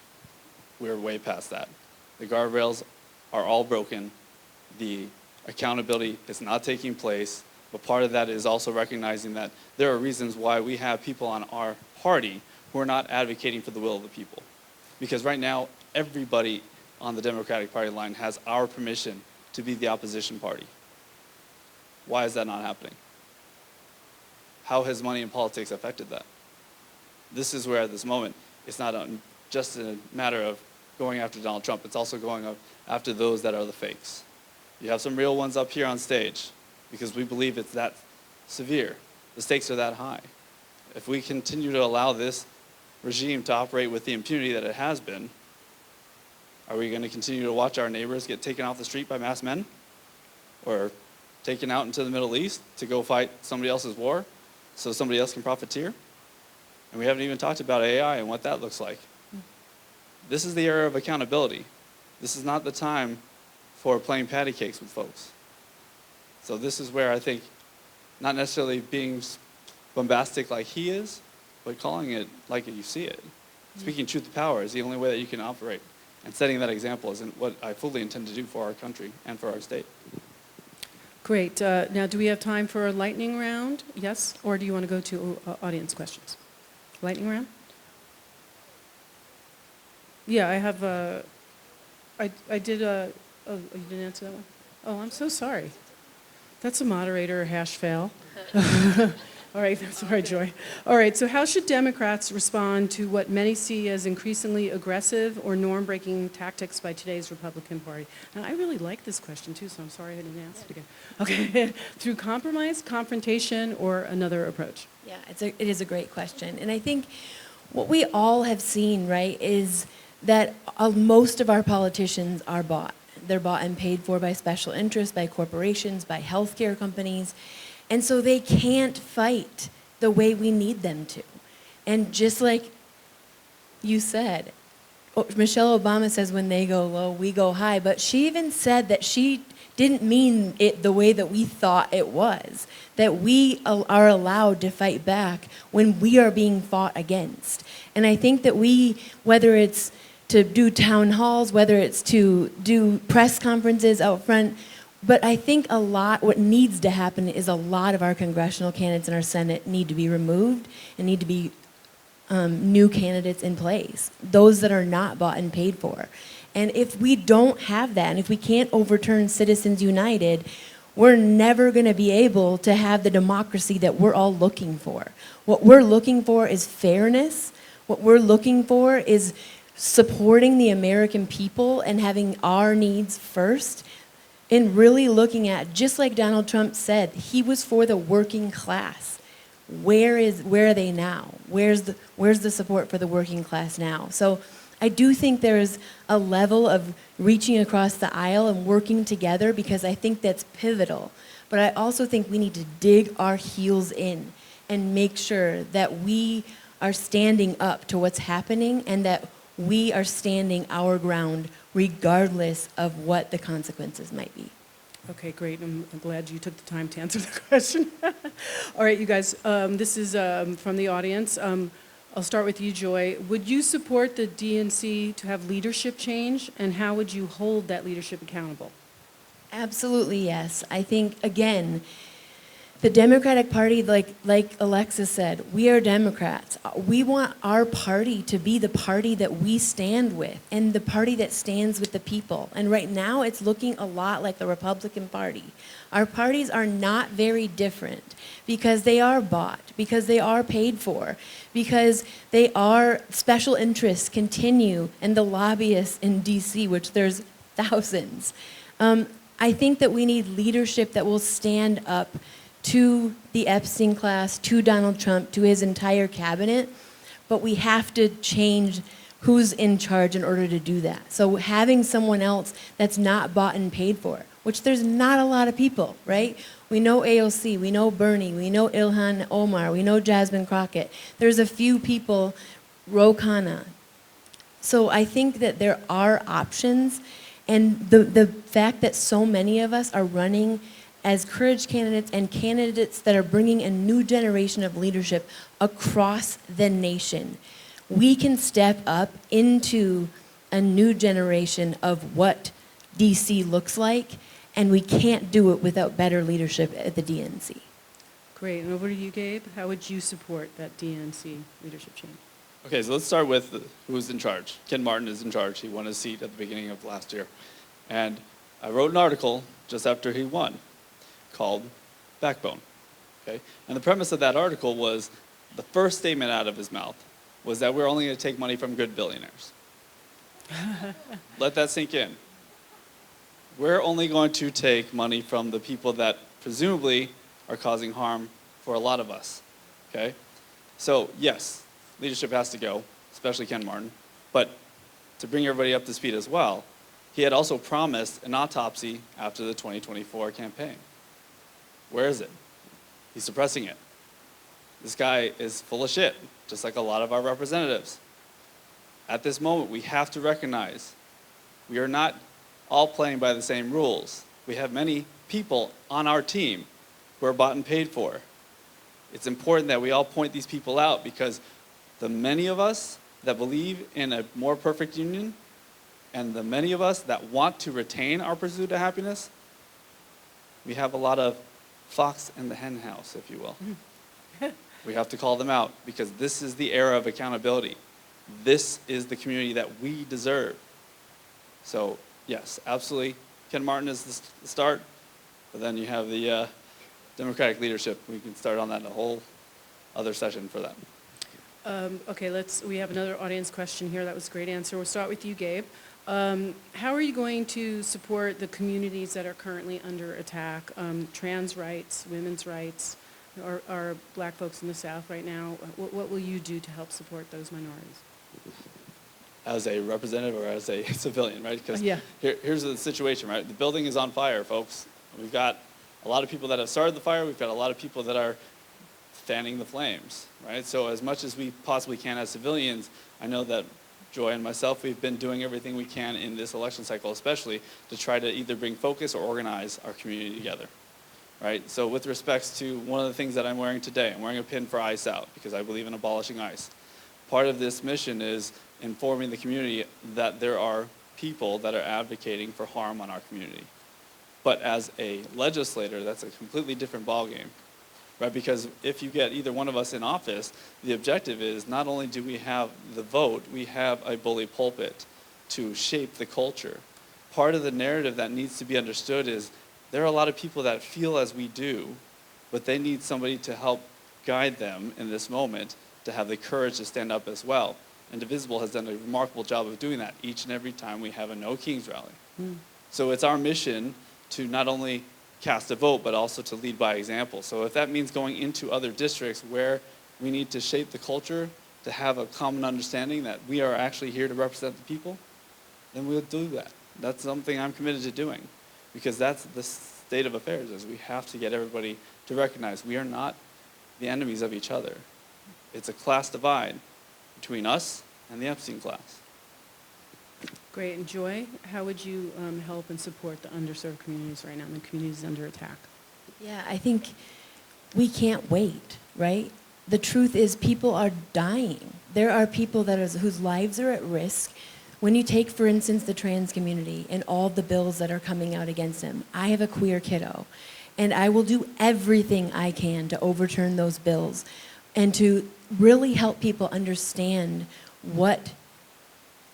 We're way past that. The guardrails are all broken. The accountability is not taking place. But part of that is also recognizing that there are reasons why we have people on our party who are not advocating for the will of the people. Because right now, everybody on the Democratic Party line has our permission to be the opposition party. Why is that not happening? How has money in politics affected that? This is where, at this moment, it's not just a matter of going after Donald Trump. It's also going after those that are the fakes. You have some real ones up here on stage, because we believe it's that severe. The stakes are that high. If we continue to allow this regime to operate with the impunity that it has been, are we going to continue to watch our neighbors get taken off the street by masked men? Or taken out into the Middle East to go fight somebody else's war so somebody else can profiteer. And we haven't even talked about AI and what that looks like. This is the era of accountability. This is not the time for playing patty cakes with folks. So this is where I think, not necessarily being bombastic like he is, but calling it like you see it. Speaking truth to power is the only way that you can operate. And setting that example is what I fully intend to do for our country and for our state. Great. Now, do we have time for a lightning round? Yes? Or do you want to go to audience questions? Lightning round? Yeah, I have I did oh, you didn't answer that one? Oh, I'm so sorry. That's a moderator hash fail. All right, sorry, Joy. All right, so how should Democrats respond to what many see as increasingly aggressive or norm-breaking tactics by today's Republican Party? And I really like this question, too, so I'm sorry I didn't ask it again. Okay, through compromise, confrontation, or another approach? Yeah, it is a great question. And I think what we all have seen, right, is that most of our politicians are bought. They're bought and paid for by special interests, by corporations, by healthcare companies. And so they can't fight the way we need them to. And just like you said, Michelle Obama says when they go low, we go high. But she even said that she didn't mean it the way that we thought it was, that we are allowed to fight back when we are being fought against. And I think that we, whether it's to do town halls, whether it's to do press conferences out front, but I think what needs to happen is a lot of our congressional candidates in our Senate need to be removed and need to be new candidates in place, those that are not bought and paid for. And if we don't have that, and if we can't overturn Citizens United, we're never going to be able to have the democracy that we're all looking for. What we're looking for is fairness. What we're looking for is supporting the American people and having our needs first. And really looking at, just like Donald Trump said, he was for the working class. Where are they now? Where's the support for the working class now? So I do think there's a level of reaching across the aisle and working together, because I think that's pivotal. But I also think we need to dig our heels in and make sure that we are standing up to what's happening and that we are standing our ground regardless of what the consequences might be. Okay, great. I'm glad you took the time to answer the question. All right, you guys, this is from the audience. I'll start with you, Joy. Would you support the DNC to have leadership change, and how would you hold that leadership accountable? Absolutely, yes. I think, again, the Democratic Party, like Alexis said, we are Democrats. We want our party to be the party that we stand with and the party that stands with the people. And right now, it's looking a lot like the Republican Party. Our parties are not very different because they are bought, because they are paid for, because they are special interests continue, and the lobbyists in D.C., which there's thousands. I think that we need leadership that will stand up to the Epstein class, to Donald Trump, to his entire cabinet, but we have to change who's in charge in order to do that. So having someone else that's not bought and paid for, which there's not a lot of people, right? We know AOC, we know Bernie, we know Ilhan Omar, we know Jasmine Crockett. There's a few people, Ro Khanna. So I think that there are options, and the fact that so many of us are running as courage candidates and candidates that are bringing a new generation of leadership across the nation, we can step up into a new generation of what DC looks like, and we can't do it without better leadership at the DNC. Great. And over to you, Gabe. How would you support that DNC leadership change? Okay, so let's start with who's in charge. Ken Martin is in charge. He won his seat at the beginning of last year. And I wrote an article just after he won called Backbone. Okay? And the premise of that article was the first statement out of his mouth was that we're only going to take money from good billionaires. Let that sink in. We're only going to take money from the people that presumably are causing harm for a lot of us. Okay? So, yes, leadership has to go, especially Ken Martin. But to bring everybody up to speed as well, he had also promised an autopsy after the 2024 campaign. Where is it? He's suppressing it. This guy is full of shit, just like a lot of our representatives. At this moment, we have to recognize we are not all playing by the same rules. We have many people on our team who are bought and paid for. It's important that we all point these people out, because the many of us that believe in a more perfect union and the many of us that want to retain our pursuit of happiness, we have a lot of fox in the hen house, if you will. We have to call them out, because this is the era of accountability. This is the community that we deserve. So yes, absolutely, Ken Martin is the start, but then you have the Democratic leadership. We can start on that in a whole other session for that. Okay, we have another audience question here. That was a great answer. We'll start with you, Gabe. How are you going to support the communities that are currently under attack? Trans rights, women's rights, are black folks in the South right now. What will you do to help support those minorities? As a representative or as a civilian, right? Because Yeah. here's the situation, right? The building is on fire, folks. We've got a lot of people that have started the fire. We've got a lot of people that are fanning the flames, right? So as much as we possibly can as civilians, I know that Joy and myself, we've been doing everything we can in this election cycle, especially to try to either bring focus or organize our community together, right? So with respects to one of the things that I'm wearing today, I'm wearing a pin for ICE Out because I believe in abolishing ICE. Part of this mission is informing the community that there are people that are advocating for harm on our community. But as a legislator, that's a completely different ballgame, right? Because if you get either one of us in office, the objective is not only do we have the vote, we have a bully pulpit to shape the culture. Part of the narrative that needs to be understood is there are a lot of people that feel as we do, but they need somebody to help guide them in this moment to have the courage to stand up as well. Indivisible has done a remarkable job of doing that each and every time we have a No Kings rally. So it's our mission to not only cast a vote, but also to lead by example. So if that means going into other districts where we need to shape the culture, to have a common understanding that we are actually here to represent the people, then we'll do that. That's something I'm committed to doing, because that's the state of affairs, is we have to get everybody to recognize we are not the enemies of each other. It's a class divide between us and the Epstein class. Great. And Joy, how would you help and support the underserved communities right now, and the communities under attack? Yeah, I think we can't wait, right? The truth is people are dying. There are people whose lives are at risk. When you take, for instance, the trans community and all the bills that are coming out against them, I have a queer kiddo, and I will do everything I can to overturn those bills and to really help people understand what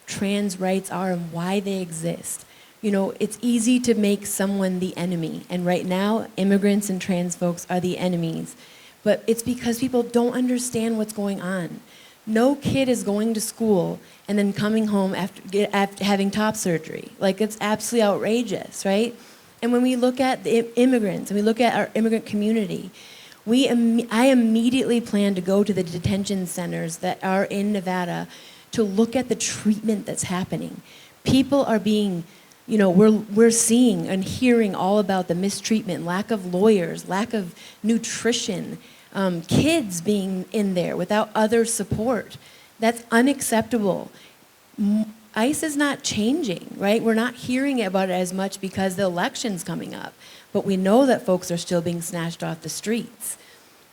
trans rights are and why they exist. You know, it's easy to make someone the enemy, and right now, immigrants and trans folks are the enemies. But it's because people don't understand what's going on. No kid is going to school and then coming home after having top surgery. Like, it's absolutely outrageous, right? And when we look at the immigrants and we look at our immigrant community, I immediately plan to go to the detention centers that are in Nevada to look at the treatment that's happening. People are being, you know, we're seeing and hearing all about the mistreatment, lack of lawyers, lack of nutrition, kids being in there without other support. That's unacceptable. ICE is not changing, right? We're not hearing about it as much because the election's coming up, but we know that folks are still being snatched off the streets.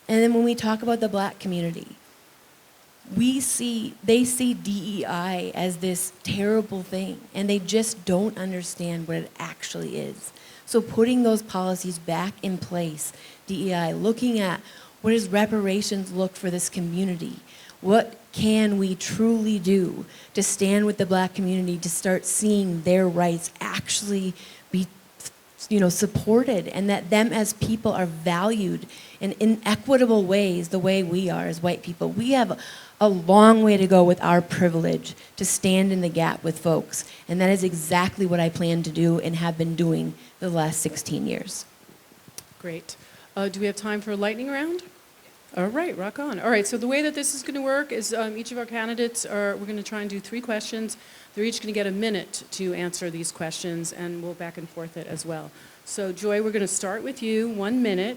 And then when we talk about the black community, they see DEI as this terrible thing, and they just don't understand what it actually is. So putting those policies back in place, DEI, looking at what does reparations look for this community? What can we truly do to stand with the black community to start seeing their rights actually be, you know, supported, and that them as people are valued in equitable ways the way we are as white people? We have a long way to go with our privilege to stand in the gap with folks, and that is exactly what I plan to do and have been doing the last 16 years. Great. Do we have time for a lightning round? All right, rock on. All right, so the way that this is going to work is each of our candidates we're going to try and do 3 questions. They're each going to get a minute to answer these questions, and we'll back and forth it as well. So Joy, we're going to start with you, 1 minute.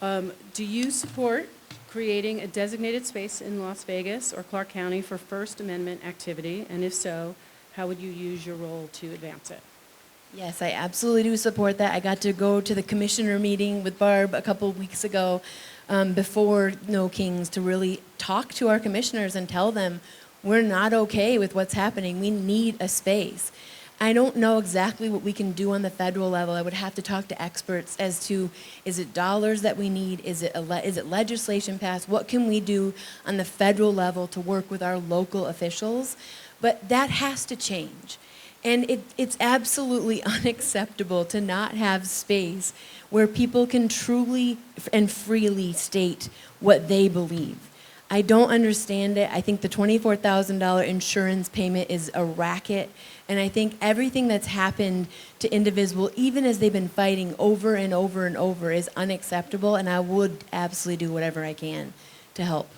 Do you support creating a designated space in Las Vegas or Clark County for First Amendment activity? And if so, how would you use your role to advance it? Yes, I absolutely do support that. I got to go to the commissioner meeting with Barb a couple of weeks ago before No Kings to really talk to our commissioners and tell them we're not okay with what's happening. We need a space. I don't know exactly what we can do on the federal level. I would have to talk to experts as to, is it dollars that we need? Is it legislation passed? What can we do on the federal level to work with our local officials? But that has to change. And it's absolutely unacceptable to not have space where people can truly and freely state what they believe. I don't understand it. I think the $24,000 insurance payment is a racket. And I think everything that's happened to Indivisible, even as they've been fighting over and over and over, is unacceptable. And I would absolutely do whatever I can to help.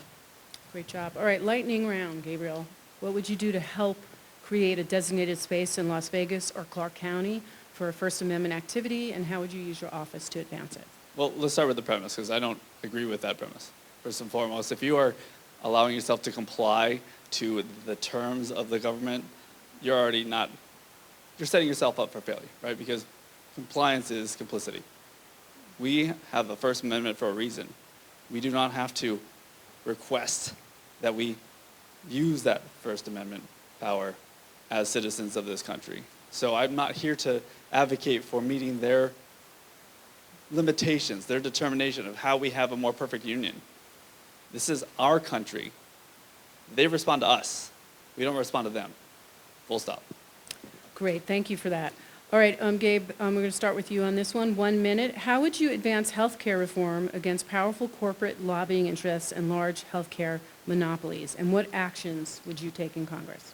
Great job. All right, lightning round, Gabriel. What would you do to help create a designated space in Las Vegas or Clark County for a First Amendment activity, and how would you use your office to advance it? Well, let's start with the premise, because I don't agree with that premise. First and foremost, if you are allowing yourself to comply to the terms of the government, you're setting yourself up for failure, right? Because compliance is complicity. We have the First Amendment for a reason. We do not have to request that we use that First Amendment power as citizens of this country. So I'm not here to advocate for meeting their limitations, their determination of how we have a more perfect union. This is our country. They respond to us. We don't respond to them. Full stop. Great, thank you for that. All right, Gabe, we're going to start with you on this one. 1 minute. How would you advance health care reform against powerful corporate lobbying interests and large health care monopolies? And what actions would you take in Congress?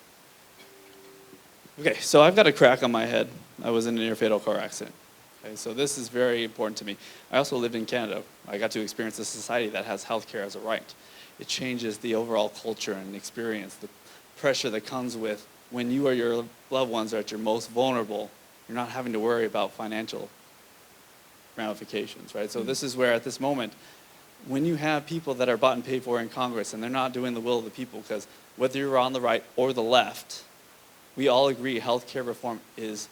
Okay, so I've got a crack on my head. I was in a near-fatal car accident. Okay, so this is very important to me. I also lived in Canada. I got to experience a society that has healthcare as a right. It changes the overall culture and experience, the pressure that comes with when you or your loved ones are at your most vulnerable. You're not having to worry about financial ramifications, right? So this is where, at this moment, when you have people that are bought and paid for in Congress and they're not doing the will of the people, because whether you're on the right or the left, we all agree health care reform is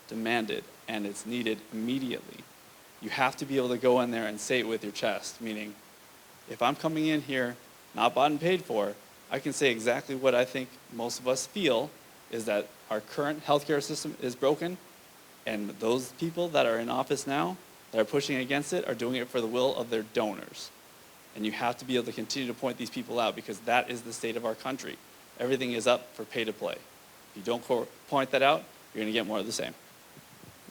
demanded and it's needed immediately. You have to be able to go in there and say it with your chest, meaning if I'm coming in here not bought and paid for, I can say exactly what I think most of us feel is that our current healthcare system is broken, and those people that are in office now that are pushing against it are doing it for the will of their donors. And you have to be able to continue to point these people out because that is the state of our country. Everything is up for pay to play. If you don't point that out, you're going to get more of the same.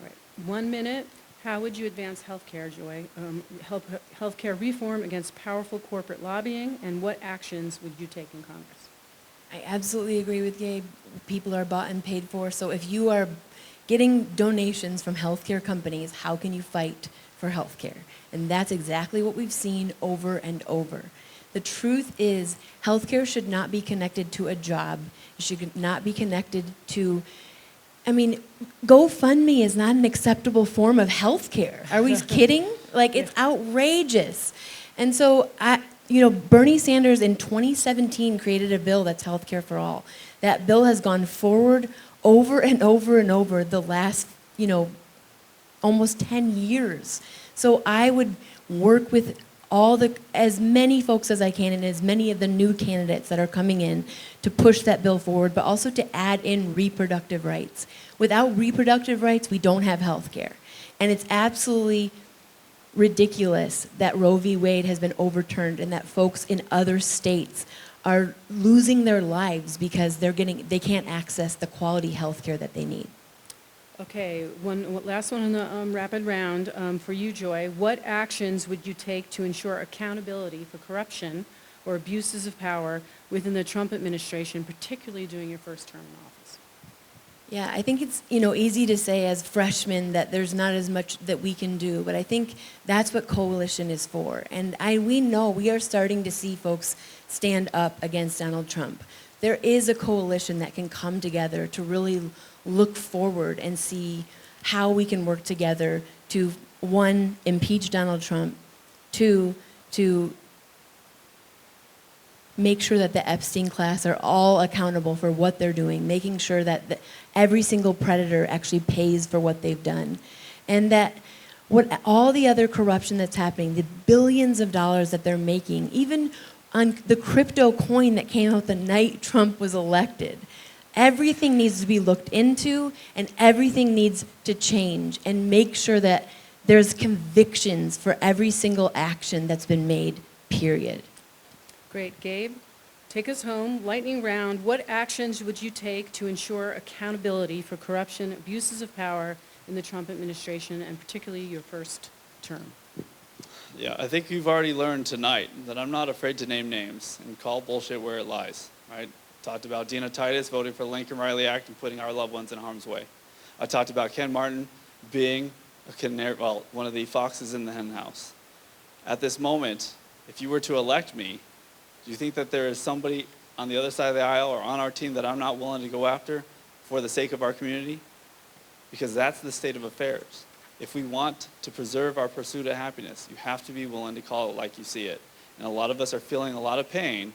All right, 1 minute. How would you advance healthcare, Joy? Healthcare reform against powerful corporate lobbying, and what actions would you take in Congress? I absolutely agree with Gabe. People are bought and paid for. So if you are getting donations from healthcare companies, how can you fight for healthcare? And that's exactly what we've seen over and over. The truth is, healthcare should not be connected to a job. It should not be connected to, GoFundMe is not an acceptable form of healthcare. Are we kidding? It's outrageous. And so, Bernie Sanders in 2017 created a bill that's healthcare for all. That bill has gone forward over and over and over the last, almost 10 years. So I would work with as many folks as I can and as many of the new candidates that are coming in to push that bill forward, but also to add in reproductive rights. Without reproductive rights, we don't have health care. And it's absolutely ridiculous that Roe v. Wade has been overturned and that folks in other states are losing their lives because they can't access the quality health care that they need. Okay, last one on the rapid round for you, Joy. What actions would you take to ensure accountability for corruption or abuses of power within the Trump administration, particularly during your first term in office? Yeah, I think it's easy to say as freshmen that there's not as much that we can do, but I think that's what coalition is for. And we are starting to see folks stand up against Donald Trump. There is a coalition that can come together to really look forward and see how we can work together to, one, impeach Donald Trump, two, to make sure that the Epstein class are all accountable for what they're doing, making sure that every single predator actually pays for what they've done. And that all the other corruption that's happening, the billions of dollars that they're making, even on the crypto coin that came out the night Trump was elected, everything needs to be looked into and everything needs to change, and make sure that there's convictions for every single action that's been made, period. Great. Gabe, take us home. Lightning round. What actions would you take to ensure accountability for corruption, abuses of power in the Trump administration, and particularly your first term? Yeah, I think you've already learned tonight that I'm not afraid to name names and call bullshit where it lies, right? Talked about Dina Titus voting for the Lincoln Riley Act and putting our loved ones in harm's way. I talked about Ken Martin being one of the foxes in the hen house. At this moment, if you were to elect me, do you think that there is somebody on the other side of the aisle or on our team that I'm not willing to go after for the sake of our community? Because that's the state of affairs. If we want to preserve our pursuit of happiness, you have to be willing to call it like you see it. And a lot of us are feeling a lot of pain.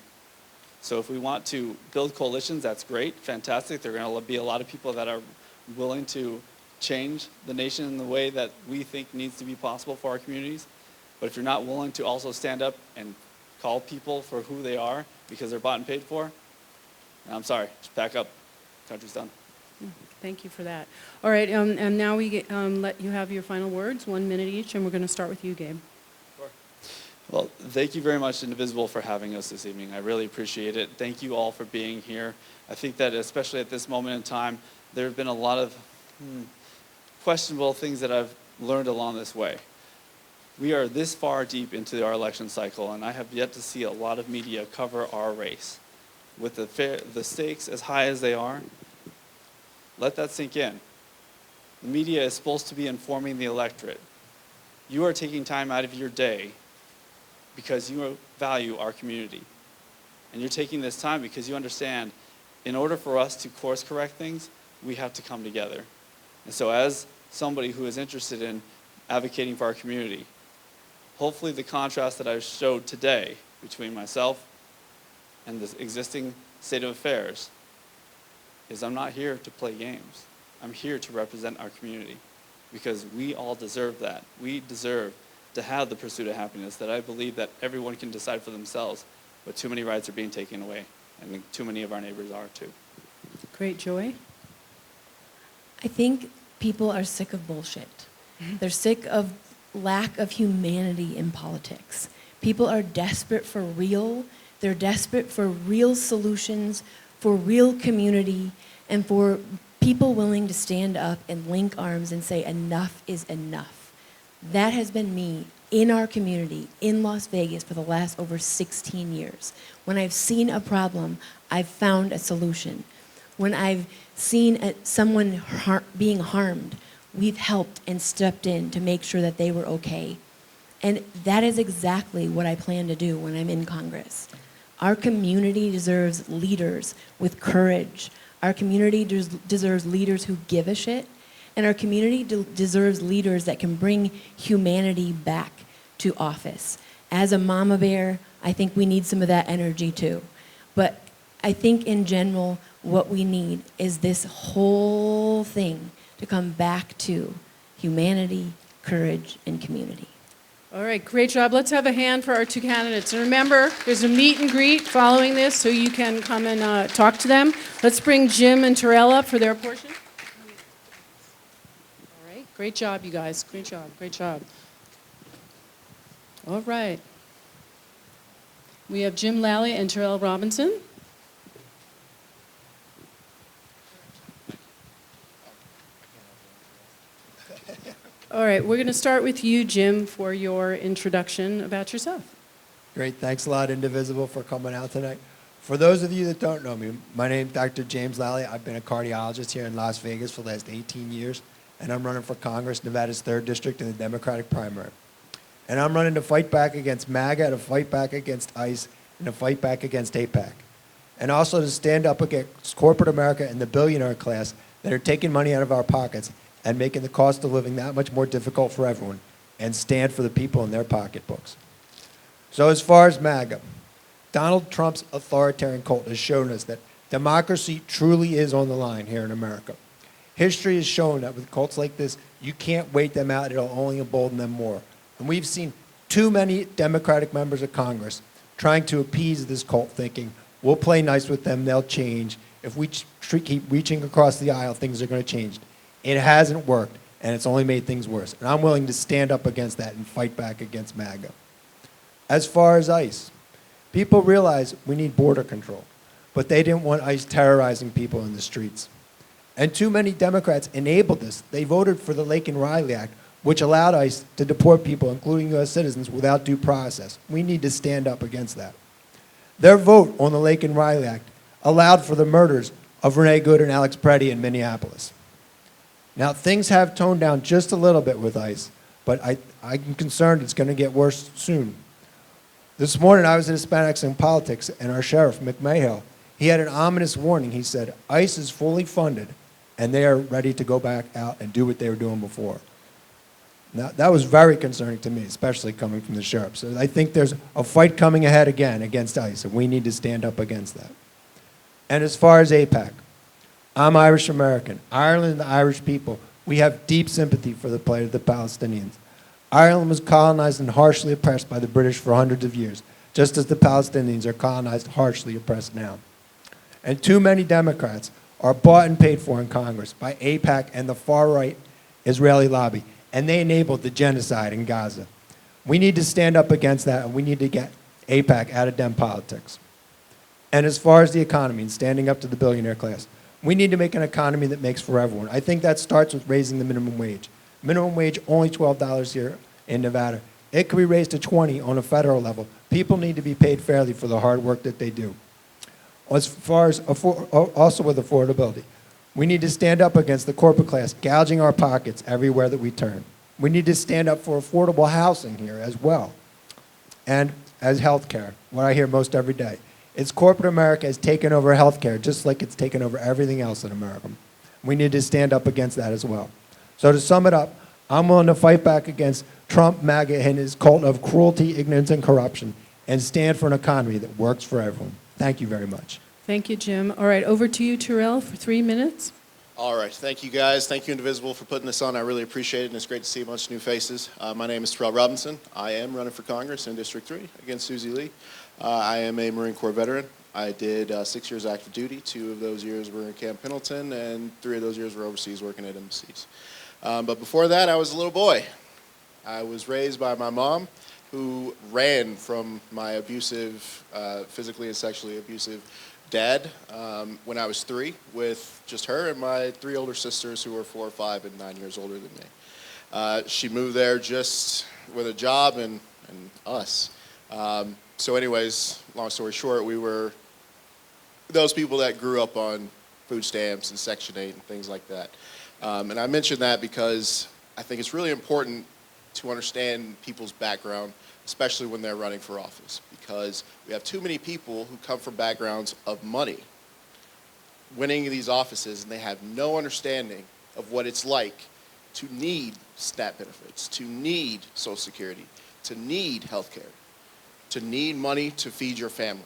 So if we want to build coalitions, that's great, fantastic. There are going to be a lot of people that are willing to change the nation in the way that we think needs to be possible for our communities. But if you're not willing to also stand up and call people for who they are because they're bought and paid for, I'm sorry, just back up. Country's done. Thank you for that. All right, and now we let you have your final words, 1 minute each, and we're going to start with you, Gabe. Sure. Well, thank you very much, Indivisible, for having us this evening. I really appreciate it. Thank you all for being here. I think that especially at this moment in time, there have been a lot of questionable things that I've learned along this way. We are this far deep into our election cycle, and I have yet to see a lot of media cover our race. With the stakes as high as they are, let that sink in. The media is supposed to be informing the electorate. You are taking time out of your day because you value our community. And you're taking this time because you understand in order for us to course correct things, we have to come together. And so as somebody who is interested in advocating for our community, hopefully the contrast that I showed today between myself and the existing state of affairs is I'm not here to play games. I'm here to represent our community because we all deserve that. We deserve to have the pursuit of happiness that I believe that everyone can decide for themselves, but too many rights are being taken away, and too many of our neighbors are too. Great. Joy? I think people are sick of bullshit. They're sick of lack of humanity in politics. People are desperate for real. They're desperate for real solutions, for real community, and for people willing to stand up and link arms and say enough is enough. That has been me in our community in Las Vegas for the last over 16 years. When I've seen a problem, I've found a solution. When I've seen someone being harmed, we've helped and stepped in to make sure that they were okay. And that is exactly what I plan to do when I'm in Congress. Our community deserves leaders with courage. Our community deserves leaders who give a shit. And our community deserves leaders that can bring humanity back to office. As a mama bear, I think we need some of that energy too. But I think in general, what we need is this whole thing to come back to humanity, courage, and community. All right, great job. Let's have a hand for our two candidates. And remember, there's a meet and greet following this, so you can come and talk to them. Let's bring Jim and Terrill up for their portion. All right, great job, you guys. Great job, great job. All right. We have Jim Lally and Terrill Robinson. All right, we're going to start with you, Jim, for your introduction about yourself. Great. Thanks a lot, Indivisible, for coming out tonight. For those of you that don't know me, my name's Dr. James Lally. I've been a cardiologist here in Las Vegas for the last 18 years, and I'm running for Congress, Nevada's 3rd District in the Democratic primary. And I'm running to fight back against MAGA, to fight back against ICE, and to fight back against AIPAC. And also to stand up against corporate America and the billionaire class that are taking money out of our pockets and making the cost of living that much more difficult for everyone, and stand for the people in their pocketbooks. So as far as MAGA, Donald Trump's authoritarian cult has shown us that democracy truly is on the line here in America. History has shown that with cults like this, you can't wait them out. It'll only embolden them more. And we've seen too many Democratic members of Congress trying to appease this cult, thinking, we'll play nice with them, they'll change. If we keep reaching across the aisle, things are going to change. It hasn't worked, and it's only made things worse. And I'm willing to stand up against that and fight back against MAGA. As far as ICE, people realize we need border control, but they didn't want ICE terrorizing people in the streets. And too many Democrats enabled this. They voted for the Lake and Riley Act, which allowed ICE to deport people, including U.S. citizens, without due process. We need to stand up against that. Their vote on the Lake and Riley Act allowed for the murders of Renee Good and Alex Preddy in Minneapolis. Now, things have toned down just a little bit with ICE, but I'm concerned it's going to get worse soon. This morning, I was at Hispanics in Politics, and our sheriff, McMahill, he had an ominous warning. He said, ICE is fully funded, and they are ready to go back out and do what they were doing before. Now, that was very concerning to me, especially coming from the sheriff. So I think there's a fight coming ahead again against ICE, and we need to stand up against that. And as far as AIPAC, I'm Irish American. Ireland and the Irish people, we have deep sympathy for the plight of the Palestinians. Ireland was colonized and harshly oppressed by the British for hundreds of years, just as the Palestinians are colonized, harshly oppressed now. And too many Democrats are bought and paid for in Congress by AIPAC and the far-right Israeli lobby, and they enabled the genocide in Gaza. We need to stand up against that, and we need to get AIPAC out of Dem politics. And as far as the economy and standing up to the billionaire class, we need to make an economy that makes for everyone. I think that starts with raising the minimum wage. Minimum wage, only $12 here in Nevada. It could be raised to $20 on a federal level. People need to be paid fairly for the hard work that they do. As far as also with affordability, we need to stand up against the corporate class gouging our pockets everywhere that we turn. We need to stand up for affordable housing here as well. And as health care, what I hear most every day. It's corporate America has taken over health care just like it's taken over everything else in America. We need to stand up against that as well. So to sum it up, I'm willing to fight back against Trump, MAGA, and his cult of cruelty, ignorance, and corruption, and stand for an economy that works for everyone. Thank you very much. Thank you, Jim. All right, over to you, Terrill, for 3 minutes. All right, thank you guys. Thank you, Indivisible, for putting this on. I really appreciate it, and it's great to see a bunch of new faces. My name is Terrill Robinson. I am running for Congress in District 3 against Susie Lee. I am a Marine Corps veteran. I did 6 years active duty. 2 of those years were in Camp Pendleton, and 3 of those years were overseas working at embassies. But before that, I was a little boy. I was raised by my mom, who ran from my abusive, physically and sexually abusive dad when I was 3, with just her and my 3 older sisters who were 4, 5, and 9 years older than me. She moved there just with a job and us. So anyways, long story short, we were those people that grew up on food stamps and Section 8 and things like that. And I mention that because I think it's really important to understand people's background, especially when they're running for office, because we have too many people who come from backgrounds of money winning these offices, and they have no understanding of what it's like to need SNAP benefits, to need Social Security, to need health care, to need money to feed your family.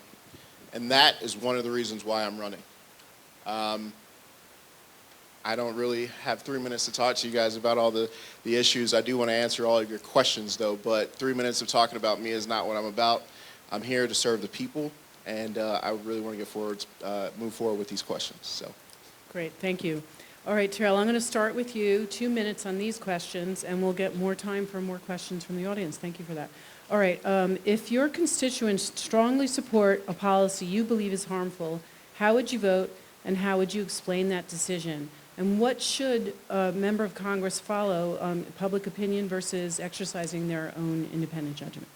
And that is one of the reasons why I'm running. I don't really have 3 minutes to talk to you guys about all the issues. I do want to answer all of your questions, though, but 3 minutes of talking about me is not what I'm about. I'm here to serve the people, and I really want to get forward, move forward with these questions. So, Great, thank you. All right, Terrill, I'm going to start with you. 2 minutes on these questions, and we'll get more time for more questions from the audience. Thank you for that. All right, if your constituents strongly support a policy you believe is harmful, how would you vote, and how would you explain that decision? And what should a member of Congress follow, public opinion versus exercising their own independent judgment?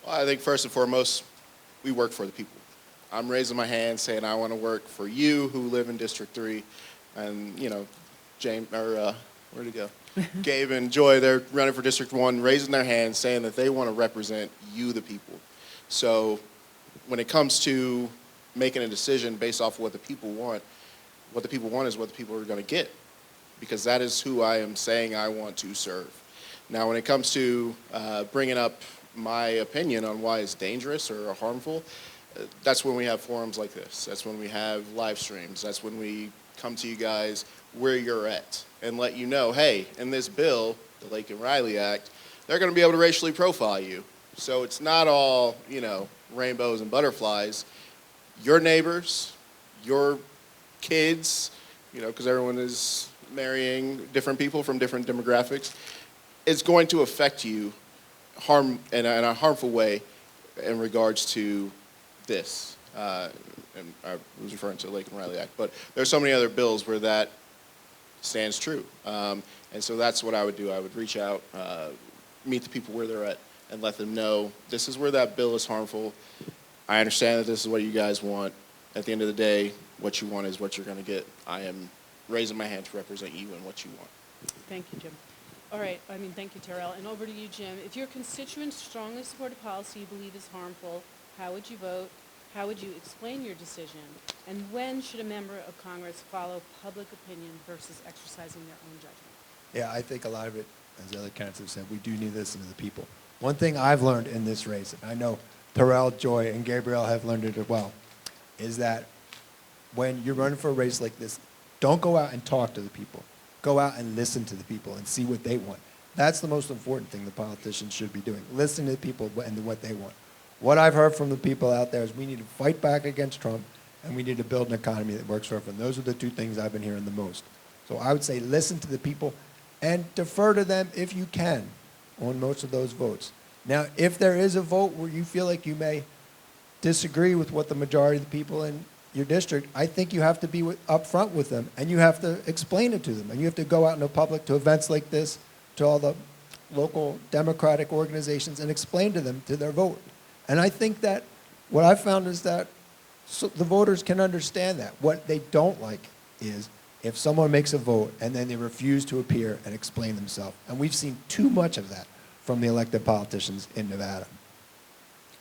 well, I think first and foremost, we work for the people. I'm raising my hand saying I want to work for you who live in District 3, and James, or where'd he go? Gabe and Joy, they're running for District 1, raising their hands saying that they want to represent you, the people. So when it comes to making a decision based off of what the people want is what the people are going to get. because that is who I am saying I want to serve. Now, when it comes to bringing up my opinion on why it's dangerous or harmful, that's when we have forums like this. That's when we have live streams. That's when we come to you guys where you're at and let you know, hey, in this bill, the Lake and Riley Act, they're going to be able to racially profile you. So it's not all, rainbows and butterflies. Your neighbors, your kids, because everyone is marrying different people from different demographics, it's going to affect you in a harmful way in regards to this. And I was referring to the Lake and Riley Act, but there's so many other bills where that stands true. And so that's what I would do. I would reach out, meet the people where they're at, and let them know this is where that bill is harmful. I understand that this is what you guys want. At the end of the day, what you want is what you're going to get. I am raising my hand to represent you and what you want. Thank you, Jim. All right, thank you, Terrill. And over to you, Jim. If your constituents strongly support a policy you believe is harmful, how would you vote? How would you explain your decision? And when should a member of Congress follow public opinion versus exercising their own judgment? Yeah, I think a lot of it, as the other candidates have said, we do need to listen to the people. One thing I've learned in this race, and I know Terrill, Joy, and Gabriel have learned it as well, is that when you're running for a race like this, don't go out and talk to the people. Go out and listen to the people and see what they want. That's the most important thing the politicians should be doing, listen to the people and what they want. What I've heard from the people out there is we need to fight back against Trump, and we need to build an economy that works for everyone. Those are the two things I've been hearing the most. So I would say listen to the people and defer to them if you can on most of those votes. Now, if there is a vote where you feel like you may disagree with what the majority of the people in your district, I think you have to be upfront with them, and you have to explain it to them, and you have to go out in the public to events like this, to all the local Democratic organizations, and explain to them to their vote. And I think that what I've found is that the voters can understand that. What they don't like is if someone makes a vote and then they refuse to appear and explain themselves. And we've seen too much of that from the elected politicians in Nevada.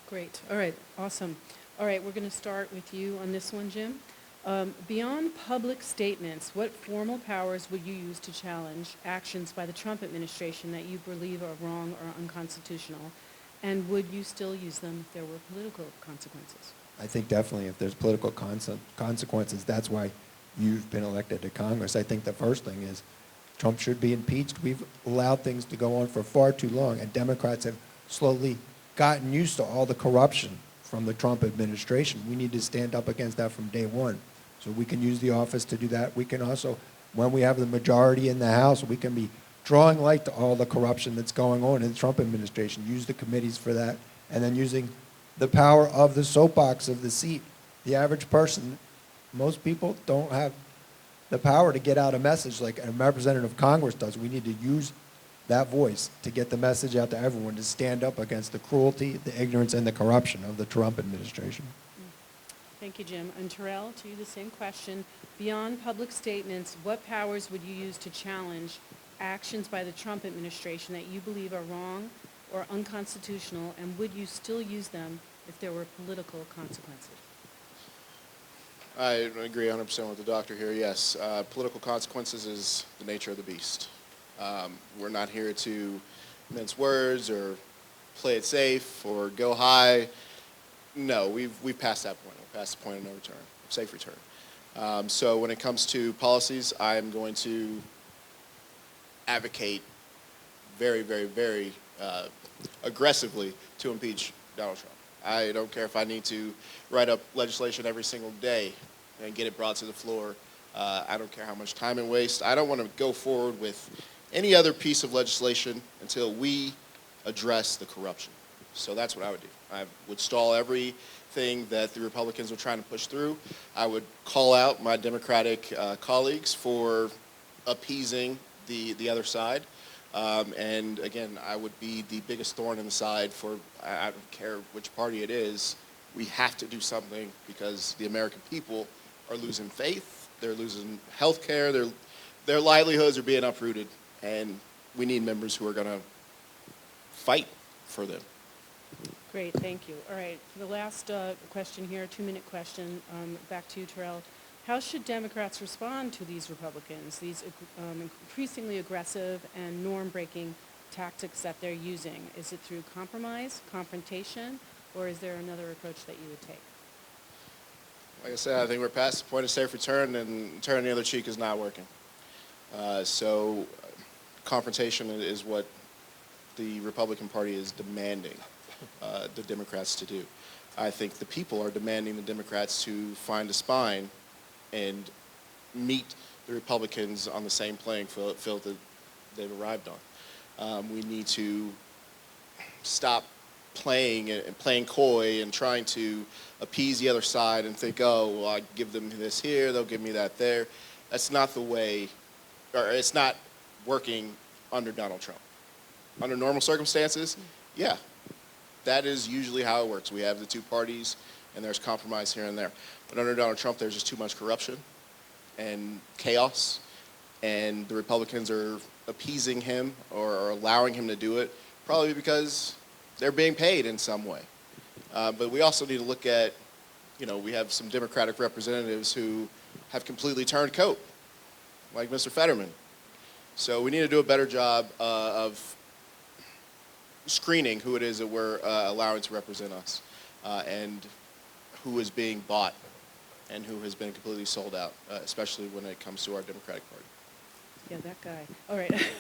Great. All right. Awesome. All right. We're going to start with you on this one, Jim. Beyond public statements, what formal powers would you use to challenge actions by the Trump administration that you believe are wrong or unconstitutional? And would you still use them if there were political consequences? I think definitely if there's political consequences, that's why you've been elected to Congress. I think the first thing is Trump should be impeached. We've allowed things to go on for far too long, and Democrats have slowly gotten used to all the corruption from the Trump administration. We need to stand up against that from day one. So we can use the office to do that. We can also, when we have the majority in the House, we can be drawing light to all the corruption that's going on in the Trump administration, use the committees for that, and then using the power of the soapbox of the seat. The average person, most people don't have the power to get out a message like a representative of Congress does. We need to use that voice to get the message out to everyone, to stand up against the cruelty, the ignorance, and the corruption of the Trump administration. Thank you, Jim. And Terrill, to you the same question. Beyond public statements, what powers would you use to challenge actions by the Trump administration that you believe are wrong or unconstitutional, and would you still use them if there were political consequences? I agree 100% with the doctor here. Yes, political consequences is the nature of the beast. We're not here to mince words or play it safe or go high. No, we've passed that point. We're past the point of no return, safe return. So when it comes to policies, I am going to advocate very, very, very aggressively to impeach Donald Trump. I don't care if I need to write up legislation every single day and get it brought to the floor. I don't care how much time and waste. I don't want to go forward with any other piece of legislation until we address the corruption. So that's what I would do. I would stall everything that the Republicans are trying to push through. I would call out my Democratic colleagues for appeasing the other side. And again, I would be the biggest thorn in the side for, I don't care which party it is, we have to do something because the American people are losing faith, they're losing health care, their livelihoods are being uprooted, and we need members who are going to fight for them. Great, thank you. All right, for the last question here, a 2-minute question, back to you, Terrill. How should Democrats respond to these Republicans, these increasingly aggressive and norm-breaking tactics that they're using? Is it through compromise, confrontation, or is there another approach that you would take? Like I said, I think we're past the point of safe return, and turning the other cheek is not working. So confrontation is what the Republican Party is demanding the Democrats to do. I think the people are demanding the Democrats to find a spine and meet the Republicans on the same playing field that they've arrived on. We need to stop playing coy and trying to appease the other side and think, oh, well, I give them this here, they'll give me that there. That's not the way, or it's not working under Donald Trump. Under normal circumstances, yeah, that is usually how it works. We have the two parties, and there's compromise here and there. But under Donald Trump, there's just too much corruption and chaos, and the Republicans are appeasing him or allowing him to do it, probably because they're being paid in some way. But we also need to look at, we have some Democratic representatives who have completely turned coat, like Mr. Fetterman. So we need to do a better job of screening who it is that we're allowing to represent us and who is being bought and who has been completely sold out, especially when it comes to our Democratic Party. Yeah, that guy. All right.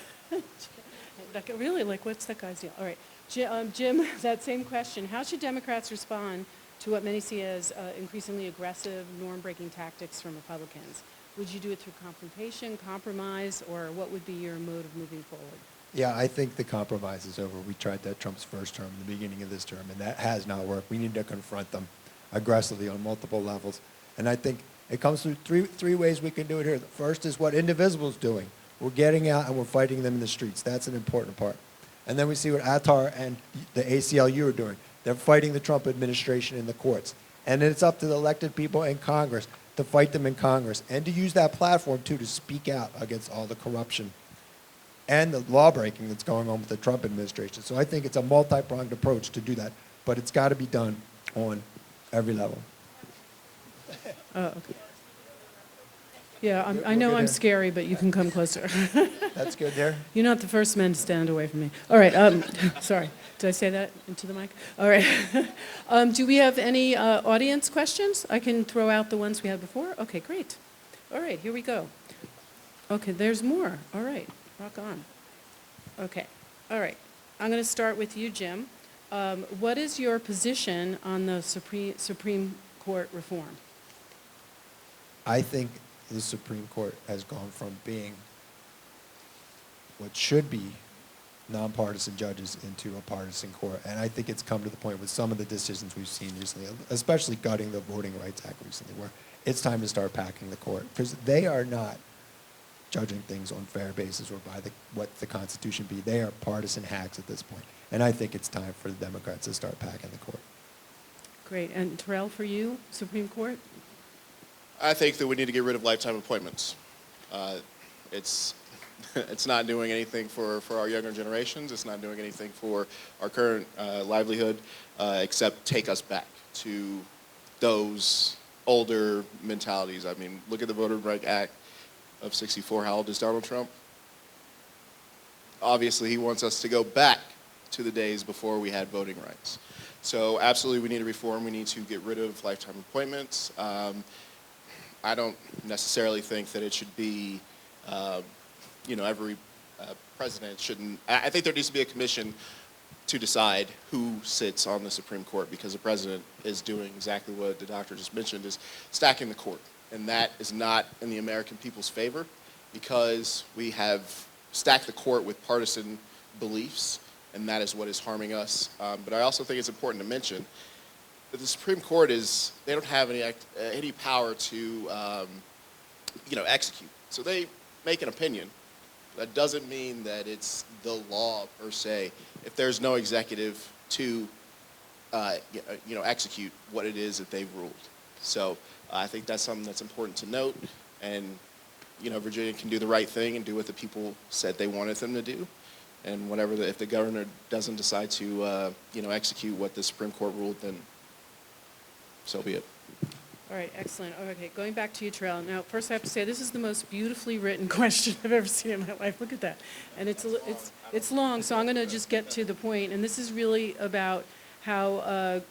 That guy, really? Like, what's that guy's deal? All right. Jim, that same question. How should Democrats respond to what many see as increasingly aggressive, norm-breaking tactics from Republicans? Would you do it through confrontation, compromise, or what would be your mode of moving forward? Yeah, I think the compromise is over. We tried that Trump's first term, the beginning of this term, and that has not worked. We need to confront them aggressively on multiple levels. And I think it comes through three ways we can do it here. The first is what Indivisible's doing. We're getting out and we're fighting them in the streets. That's an important part. And then we see what Attar and the ACLU are doing. They're fighting the Trump administration in the courts. And then it's up to the elected people in Congress to fight them in Congress and to use that platform, too, to speak out against all the corruption and the law-breaking that's going on with the Trump administration. So I think it's a multi-pronged approach to do that, but it's got to be done on every level. Oh, okay. Yeah, I know I'm scary, but you can come closer. That's good there. You're not the first man to stand away from me. All right, sorry. Did I say that into the mic? All right. Do we have any audience questions? I can throw out the ones we had before. Okay, great. All right, here we go. Okay, there's more. All right, rock on. Okay, all right. I'm going to start with you, Jim. What is your position on the Supreme Court reform? I think the Supreme Court has gone from being what should be nonpartisan judges into a partisan court. And I think it's come to the point with some of the decisions we've seen recently, especially gutting the Voting Rights Act recently, where it's time to start packing the court. Because they are not judging things on fair basis or by what the Constitution be. They are partisan hacks at this point. And I think it's time for the Democrats to start packing the court. Great. And Terrill, for you, Supreme Court? I think that we need to get rid of lifetime appointments. It's not doing anything for our younger generations. It's not doing anything for our current livelihood, except take us back to those older mentalities. I mean, look at the Voting Rights Act of '64. How old is Donald Trump? Obviously, he wants us to go back to the days before we had voting rights. So absolutely, we need to reform. We need to get rid of lifetime appointments. I don't necessarily think that it should be, every president shouldn't. I think there needs to be a commission to decide who sits on the Supreme Court, because the president is doing exactly what the doctor just mentioned, is stacking the court. And that is not in the American people's favor, because we have stacked the court with partisan beliefs, and that is what is harming us. But I also think it's important to mention that the Supreme Court they don't have any power to, execute. So they make an opinion. That doesn't mean that it's the law per se, if there's no executive to, execute what it is that they've ruled. So I think that's something that's important to note. And, Virginia can do the right thing and do what the people said they wanted them to do. And if the governor doesn't decide to, execute what the Supreme Court ruled, then so be it. All right, excellent. Okay, going back to you, Terrill. Now, first I have to say, this is the most beautifully written question I've ever seen in my life. Look at that. And it's long, so I'm going to just get to the point. And this is really about how,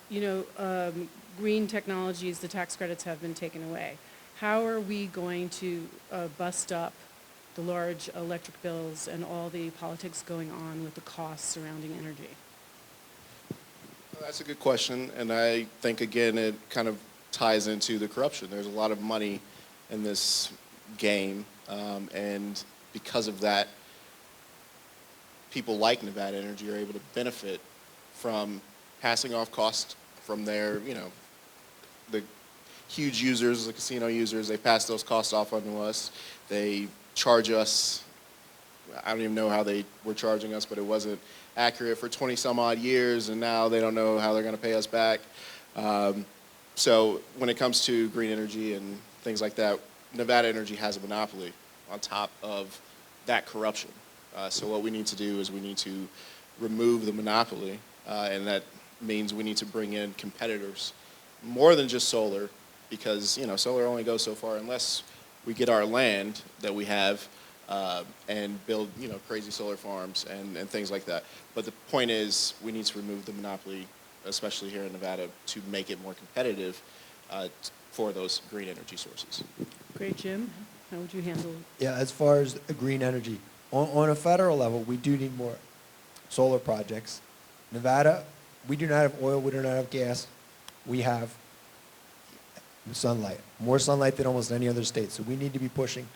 green technologies, the tax credits have been taken away. How are we going to bust up the large electric bills and all the politics going on with the costs surrounding energy? That's a good question, and I think, again, it kind of ties into the corruption. There's a lot of money in this game, and because of that, people like Nevada Energy are able to benefit from passing off costs from their, the huge users, the casino users. They pass those costs off onto us. They charge us, I don't even know how they were charging us, but it wasn't accurate for 20 some odd years, and now they don't know how they're going to pay us back. So when it comes to green energy and things like that, Nevada Energy has a monopoly on top of that corruption. So what we need to do is we need to remove the monopoly, and that means we need to bring in competitors, more than just solar, because solar only goes so far unless we get our land that we have and build crazy solar farms and things like that. But the point is we need to remove the monopoly, especially here in Nevada, to make it more competitive for those green energy sources. Great, Jim. How would you handle? Yeah, as far as green energy, on a federal level, we do need more solar projects. Nevada, we do not have oil, we do not have gas. We have sunlight, more sunlight than almost any other state. So we need to be pushing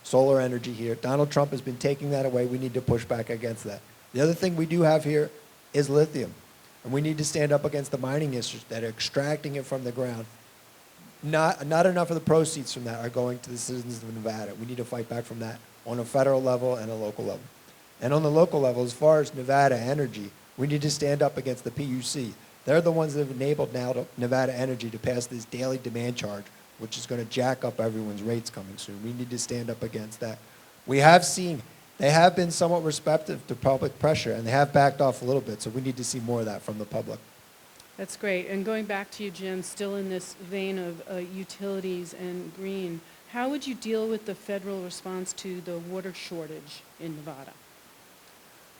solar energy here. Donald Trump has been taking that away. We need to push back against that. The other thing we do have here is lithium. And we need to stand up against the mining industries that are extracting it from the ground. Not enough of the proceeds from that are going to the citizens of Nevada. We need to fight back from that on a federal level and a local level. And on the local level, as far as Nevada Energy, we need to stand up against the PUC. They're the ones that have enabled now Nevada Energy to pass this daily demand charge, which is going to jack up everyone's rates coming soon. We need to stand up against that. We have seen they have been somewhat receptive to public pressure, and they have backed off a little bit, so we need to see more of that from the public. That's great. And going back to you, Jim, still in this vein of utilities and green, how would you deal with the federal response to the water shortage in Nevada?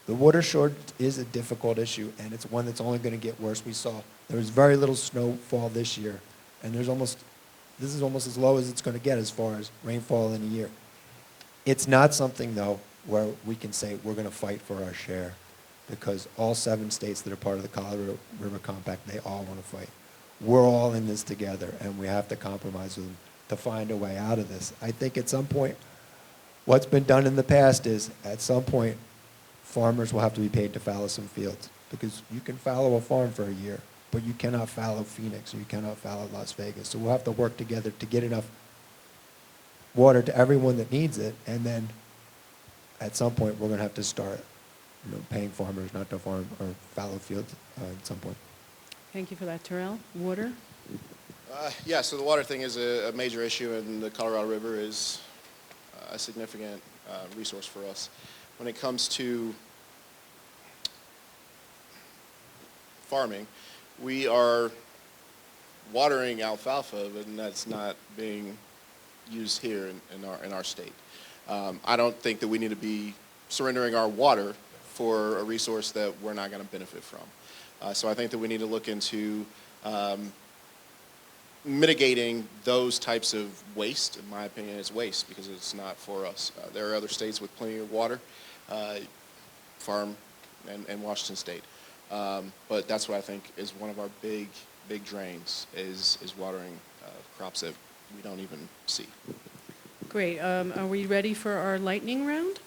The water shortage is a difficult issue, and it's one that's only going to get worse. We saw there was very little snowfall this year, and this is almost as low as it's going to get as far as rainfall in a year. It's not something, though, where we can say we're going to fight for our share, because all 7 states that are part of the Colorado River Compact, they all want to fight. We're all in this together, and we have to compromise with them to find a way out of this. I think at some point, what's been done in the past is, at some point, farmers will have to be paid to fallow some fields, because you can fallow a farm for a year, but you cannot fallow Phoenix, or you cannot fallow Las Vegas. So we'll have to work together to get enough water to everyone that needs it, and then at some point we're going to have to start paying farmers not to farm or fallow fields at some point. Thank you for that, Terrill. Water? Yeah, so the water thing is a major issue, and the Colorado River is a significant resource for us. When it comes to farming, we are watering alfalfa, and that's not being used here in our state. I don't think that we need to be surrendering our water for a resource that we're not going to benefit from. So I think that we need to look into mitigating those types of waste. In my opinion, it's waste because it's not for us. There are other states with plenty of water, farm and Washington State. But that's what I think is one of our big drains is watering crops that we don't even see. Great. Are we ready for our lightning round?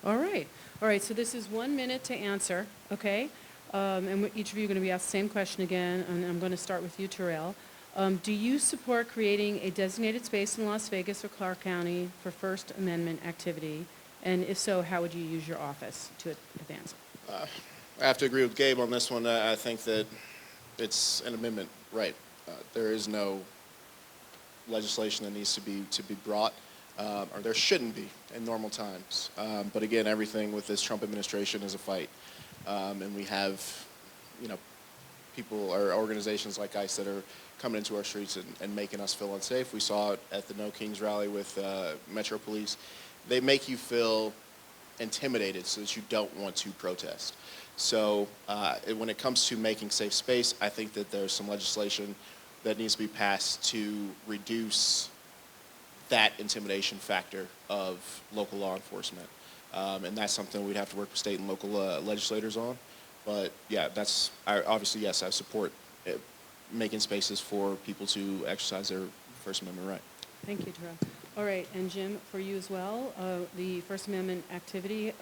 All right. All right, so this is 1 minute to answer, okay? And each of you are going to be asked the same question again, and I'm going to start with you, Terrill. Do you support creating a designated space in Las Vegas or Clark County for First Amendment activity? And if so, how would you use your office to advance it? I have to agree with Gabe on this one. I think that it's an amendment right. There is no legislation that needs to be brought, or there shouldn't be in normal times. But again, everything with this Trump administration is a fight, and we have, people or organizations like ICE that are coming into our streets and making us feel unsafe. We saw it at the No Kings rally with Metro Police. They make you feel intimidated so that you don't want to protest. So when it comes to making safe space, I think that there's some legislation that needs to be passed to reduce that intimidation factor of local law enforcement. And that's something we'd have to work with state and local legislators on. But yeah, obviously, yes, I support making spaces for people to exercise their First Amendment right. Thank you, Terrill. All right, and Jim, for you as well, the First Amendment activity,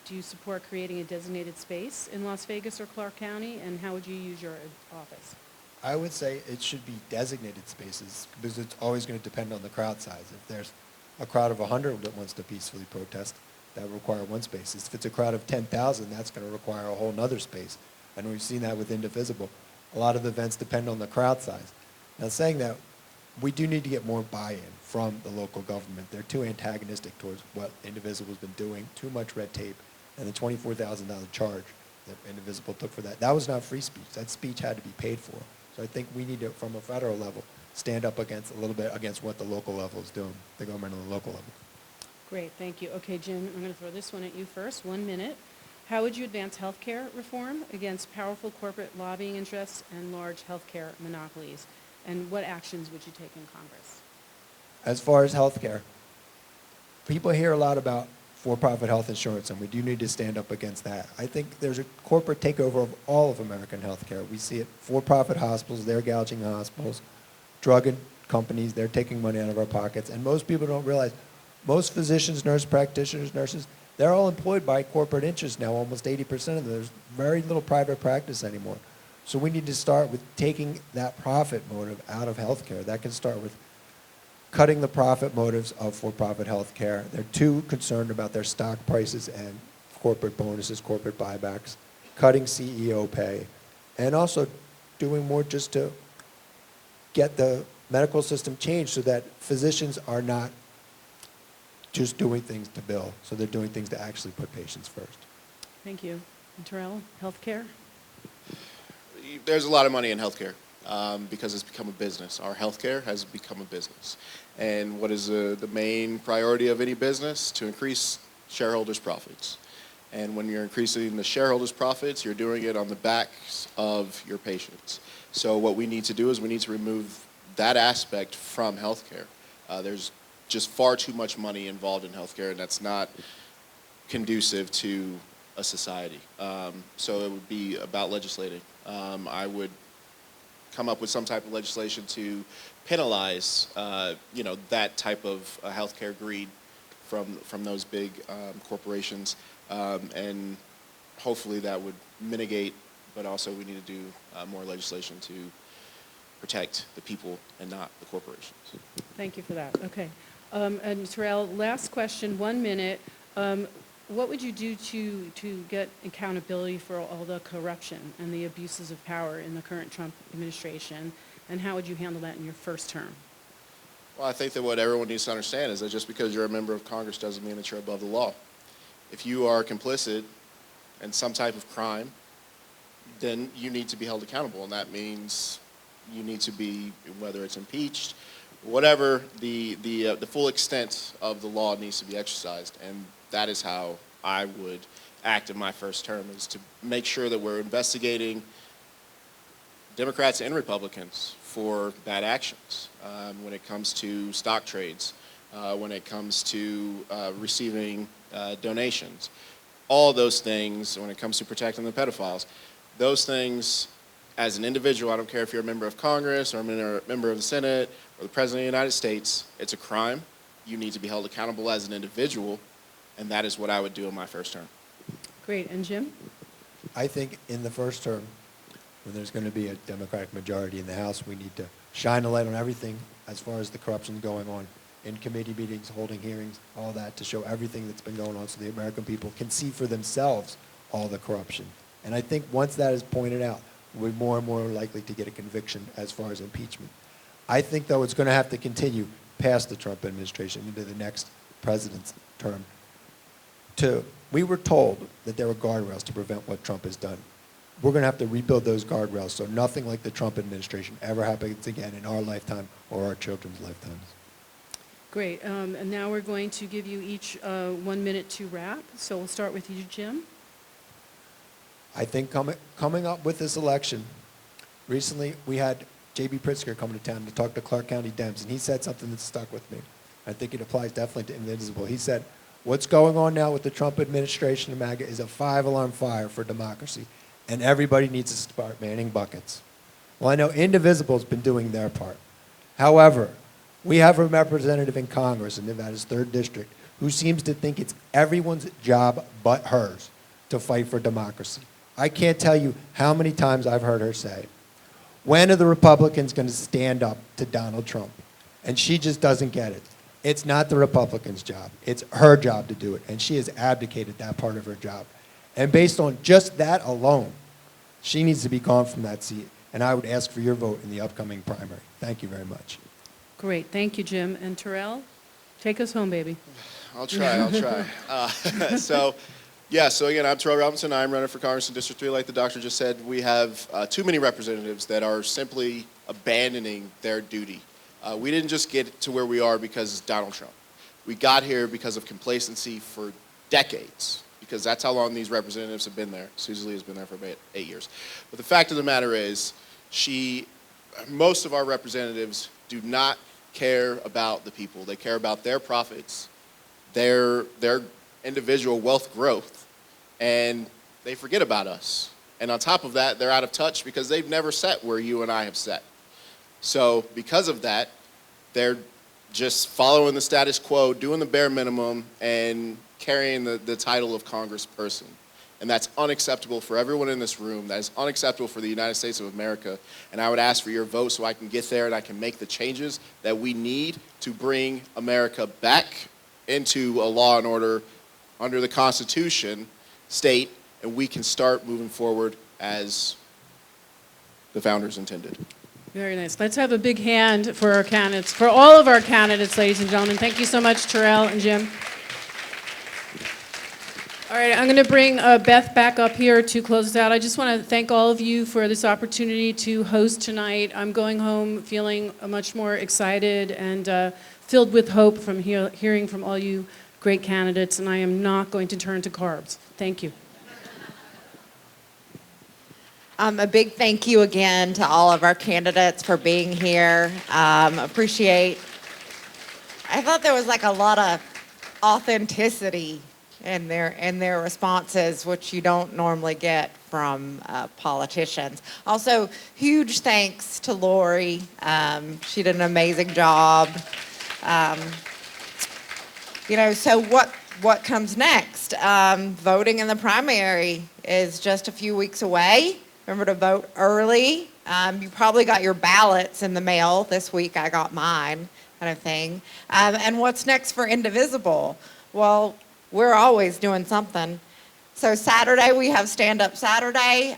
do you support creating a designated space in Las Vegas or Clark County, and how would you use your office? I would say it should be designated spaces because it's always going to depend on the crowd size. If there's a crowd of 100 that wants to peacefully protest, that would require one space. If it's a crowd of 10,000, that's going to require a whole nother space. And we've seen that with Indivisible. A lot of events depend on the crowd size. Now, saying that, we do need to get more buy-in from the local government. They're too antagonistic towards what Indivisible's been doing, too much red tape, and the $24,000 charge that Indivisible took for that. That was not free speech. That speech had to be paid for. So I think we need to, from a federal level, stand up against a little bit against what the local level is doing, the government on the local level. Great, thank you. Okay, Jim, I'm going to throw this one at you first. 1 minute. How would you advance healthcare reform against powerful corporate lobbying interests and large healthcare monopolies? And what actions would you take in Congress? As far as healthcare, people hear a lot about for-profit health insurance, and we do need to stand up against that. I think there's a corporate takeover of all of American healthcare. We see it, for-profit hospitals, they're gouging hospitals, drug companies, they're taking money out of our pockets, and most people don't realize most physicians, nurse practitioners, nurses, they're all employed by corporate interests now, almost 80% of them. There's very little private practice anymore. So we need to start with taking that profit motive out of healthcare. That can start with cutting the profit motives of for-profit healthcare. They're too concerned about their stock prices and corporate bonuses, corporate buybacks, cutting CEO pay, and also doing more just to get the medical system changed so that physicians are not just doing things to bill, so they're doing things to actually put patients first. Thank you. And Terrill, healthcare? There's a lot of money in healthcare because it's become a business. Our healthcare has become a business. And what is the main priority of any business? To increase shareholders' profits. And when you're increasing the shareholders' profits, you're doing it on the backs of your patients. So what we need to do is we need to remove that aspect from healthcare. There's just far too much money involved in healthcare, and that's not conducive to a society. So it would be about legislating. I would come up with some type of legislation to penalize, that type of healthcare greed from those big corporations, and hopefully that would mitigate. But also, we need to do more legislation to protect the people and not the corporations. Thank you for that. Okay. And Terrill, last question, 1 minute. What would you do to get accountability for all the corruption and the abuses of power in the current Trump administration, and how would you handle that in your first term? Well, I think that what everyone needs to understand is that just because you're a member of Congress doesn't mean that you're above the law. If you are complicit in some type of crime, then you need to be held accountable, and that means you need to be, whether it's impeached, whatever the full extent of the law needs to be exercised, and that is how I would act in my first term, is to make sure that we're investigating Democrats and Republicans for bad actions when it comes to stock trades, when it comes to receiving donations, all those things, when it comes to protecting the pedophiles. Those things, as an individual, I don't care if you're a member of Congress or a member of the Senate or the President of the United States, it's a crime. You need to be held accountable as an individual, and that is what I would do in my first term. Great. And Jim? I think in the first term, when there's going to be a Democratic majority in the House, we need to shine a light on everything as far as the corruption going on in committee meetings, holding hearings, all that, to show everything that's been going on so the American people can see for themselves all the corruption. And I think once that is pointed out, we're more and more likely to get a conviction as far as impeachment. I think, though, it's going to have to continue past the Trump administration into the next president's term. We were told that there were guardrails to prevent what Trump has done. we're going to have to rebuild those guardrails so nothing like the Trump administration ever happens again in our lifetime or our children's lifetimes. Great. And now we're going to give you each 1 minute to wrap. So we'll start with you, Jim. I think coming up with this election, recently we had J.B. Pritzker coming to town to talk to Clark County Dems, and he said something that stuck with me. I think it applies definitely to Indivisible. He said, what's going on now with the Trump administration and MAGA is a 5-alarm fire for democracy, and everybody needs to start manning buckets. Well, I know Indivisible's been doing their part. However, we have a representative in Congress in Nevada's 3rd District who seems to think it's everyone's job but hers to fight for democracy. I can't tell you how many times I've heard her say, when are the Republicans going to stand up to Donald Trump? And she just doesn't get it. It's not the Republicans' job. It's her job to do it, and she has abdicated that part of her job. And based on just that alone, she needs to be gone from that seat, and I would ask for your vote in the upcoming primary. Thank you very much. Great. Thank you, Jim. And Terrill, take us home, baby. I'll try. So again, I'm Terrill Robinson. I'm running for Congress in District 3. Like the doctor just said, we have too many representatives that are simply abandoning their duty. We didn't just get to where we are because of Donald Trump. We got here because of complacency for decades, because that's how long these representatives have been there. Susie Lee has been there for about 8 years. But the fact of the matter is, most of our representatives do not care about the people. They care about their profits, their individual wealth growth, and they forget about us. And on top of that, they're out of touch because they've never sat where you and I have sat. So because of that, they're just following the status quo, doing the bare minimum, and carrying the title of congressperson. And that's unacceptable for everyone in this room. That is unacceptable for the United States of America. And I would ask for your vote so I can get there and I can make the changes that we need to bring America back into a law and order under the Constitution state, and we can start moving forward as the founders intended. Very nice. Let's have a big hand for our candidates, for all of our candidates, ladies and gentlemen. Thank you so much, Terrill and Jim. All right, I'm going to bring Beth back up here to close us out. I just want to thank all of you for this opportunity to host tonight. I'm going home feeling much more excited and filled with hope from hearing from all you great candidates, and I am not going to turn to carbs. Thank you. A big thank you again to all of our candidates for being here. Appreciate. I thought there was like a lot of authenticity in their responses, which you don't normally get from politicians. Also, huge thanks to Lori. She did an amazing job. So what comes next? Voting in the primary is just a few weeks away. Remember to vote early. You probably got your ballots in the mail this week. I got mine, kind of thing. And what's next for Indivisible? Well, we're always doing something. So Saturday, we have Stand Up Saturday.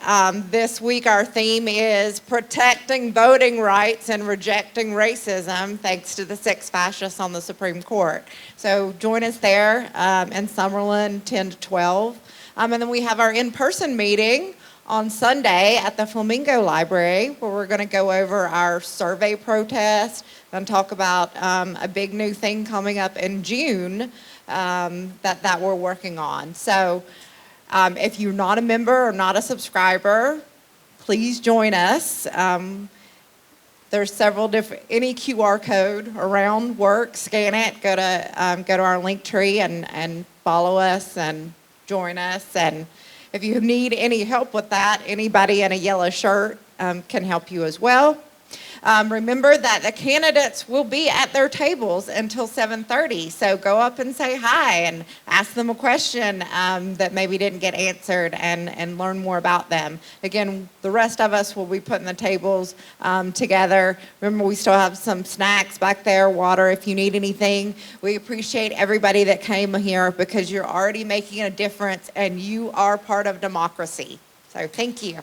This week, our theme is protecting voting rights and rejecting racism, thanks to the 6 fascists on the Supreme Court. So join us there in Summerlin, 10 to 12. And then we have our in-person meeting on Sunday at the Flamingo Library, where we're going to go over our survey protest and talk about a big new thing coming up in June that we're working on. So if you're not a member or not a subscriber, please join us. There's several different, any QR code around works, scan it, go to our link tree and follow us and join us. And if you need any help with that, anybody in a yellow shirt can help you as well. Remember that the candidates will be at their tables until 7:30, so go up and say hi and ask them a question that maybe didn't get answered and learn more about them. Again, the rest of us will be putting the tables together. Remember, we still have some snacks back there, water if you need anything. We appreciate everybody that came here because you're already making a difference and you are part of democracy. So thank you.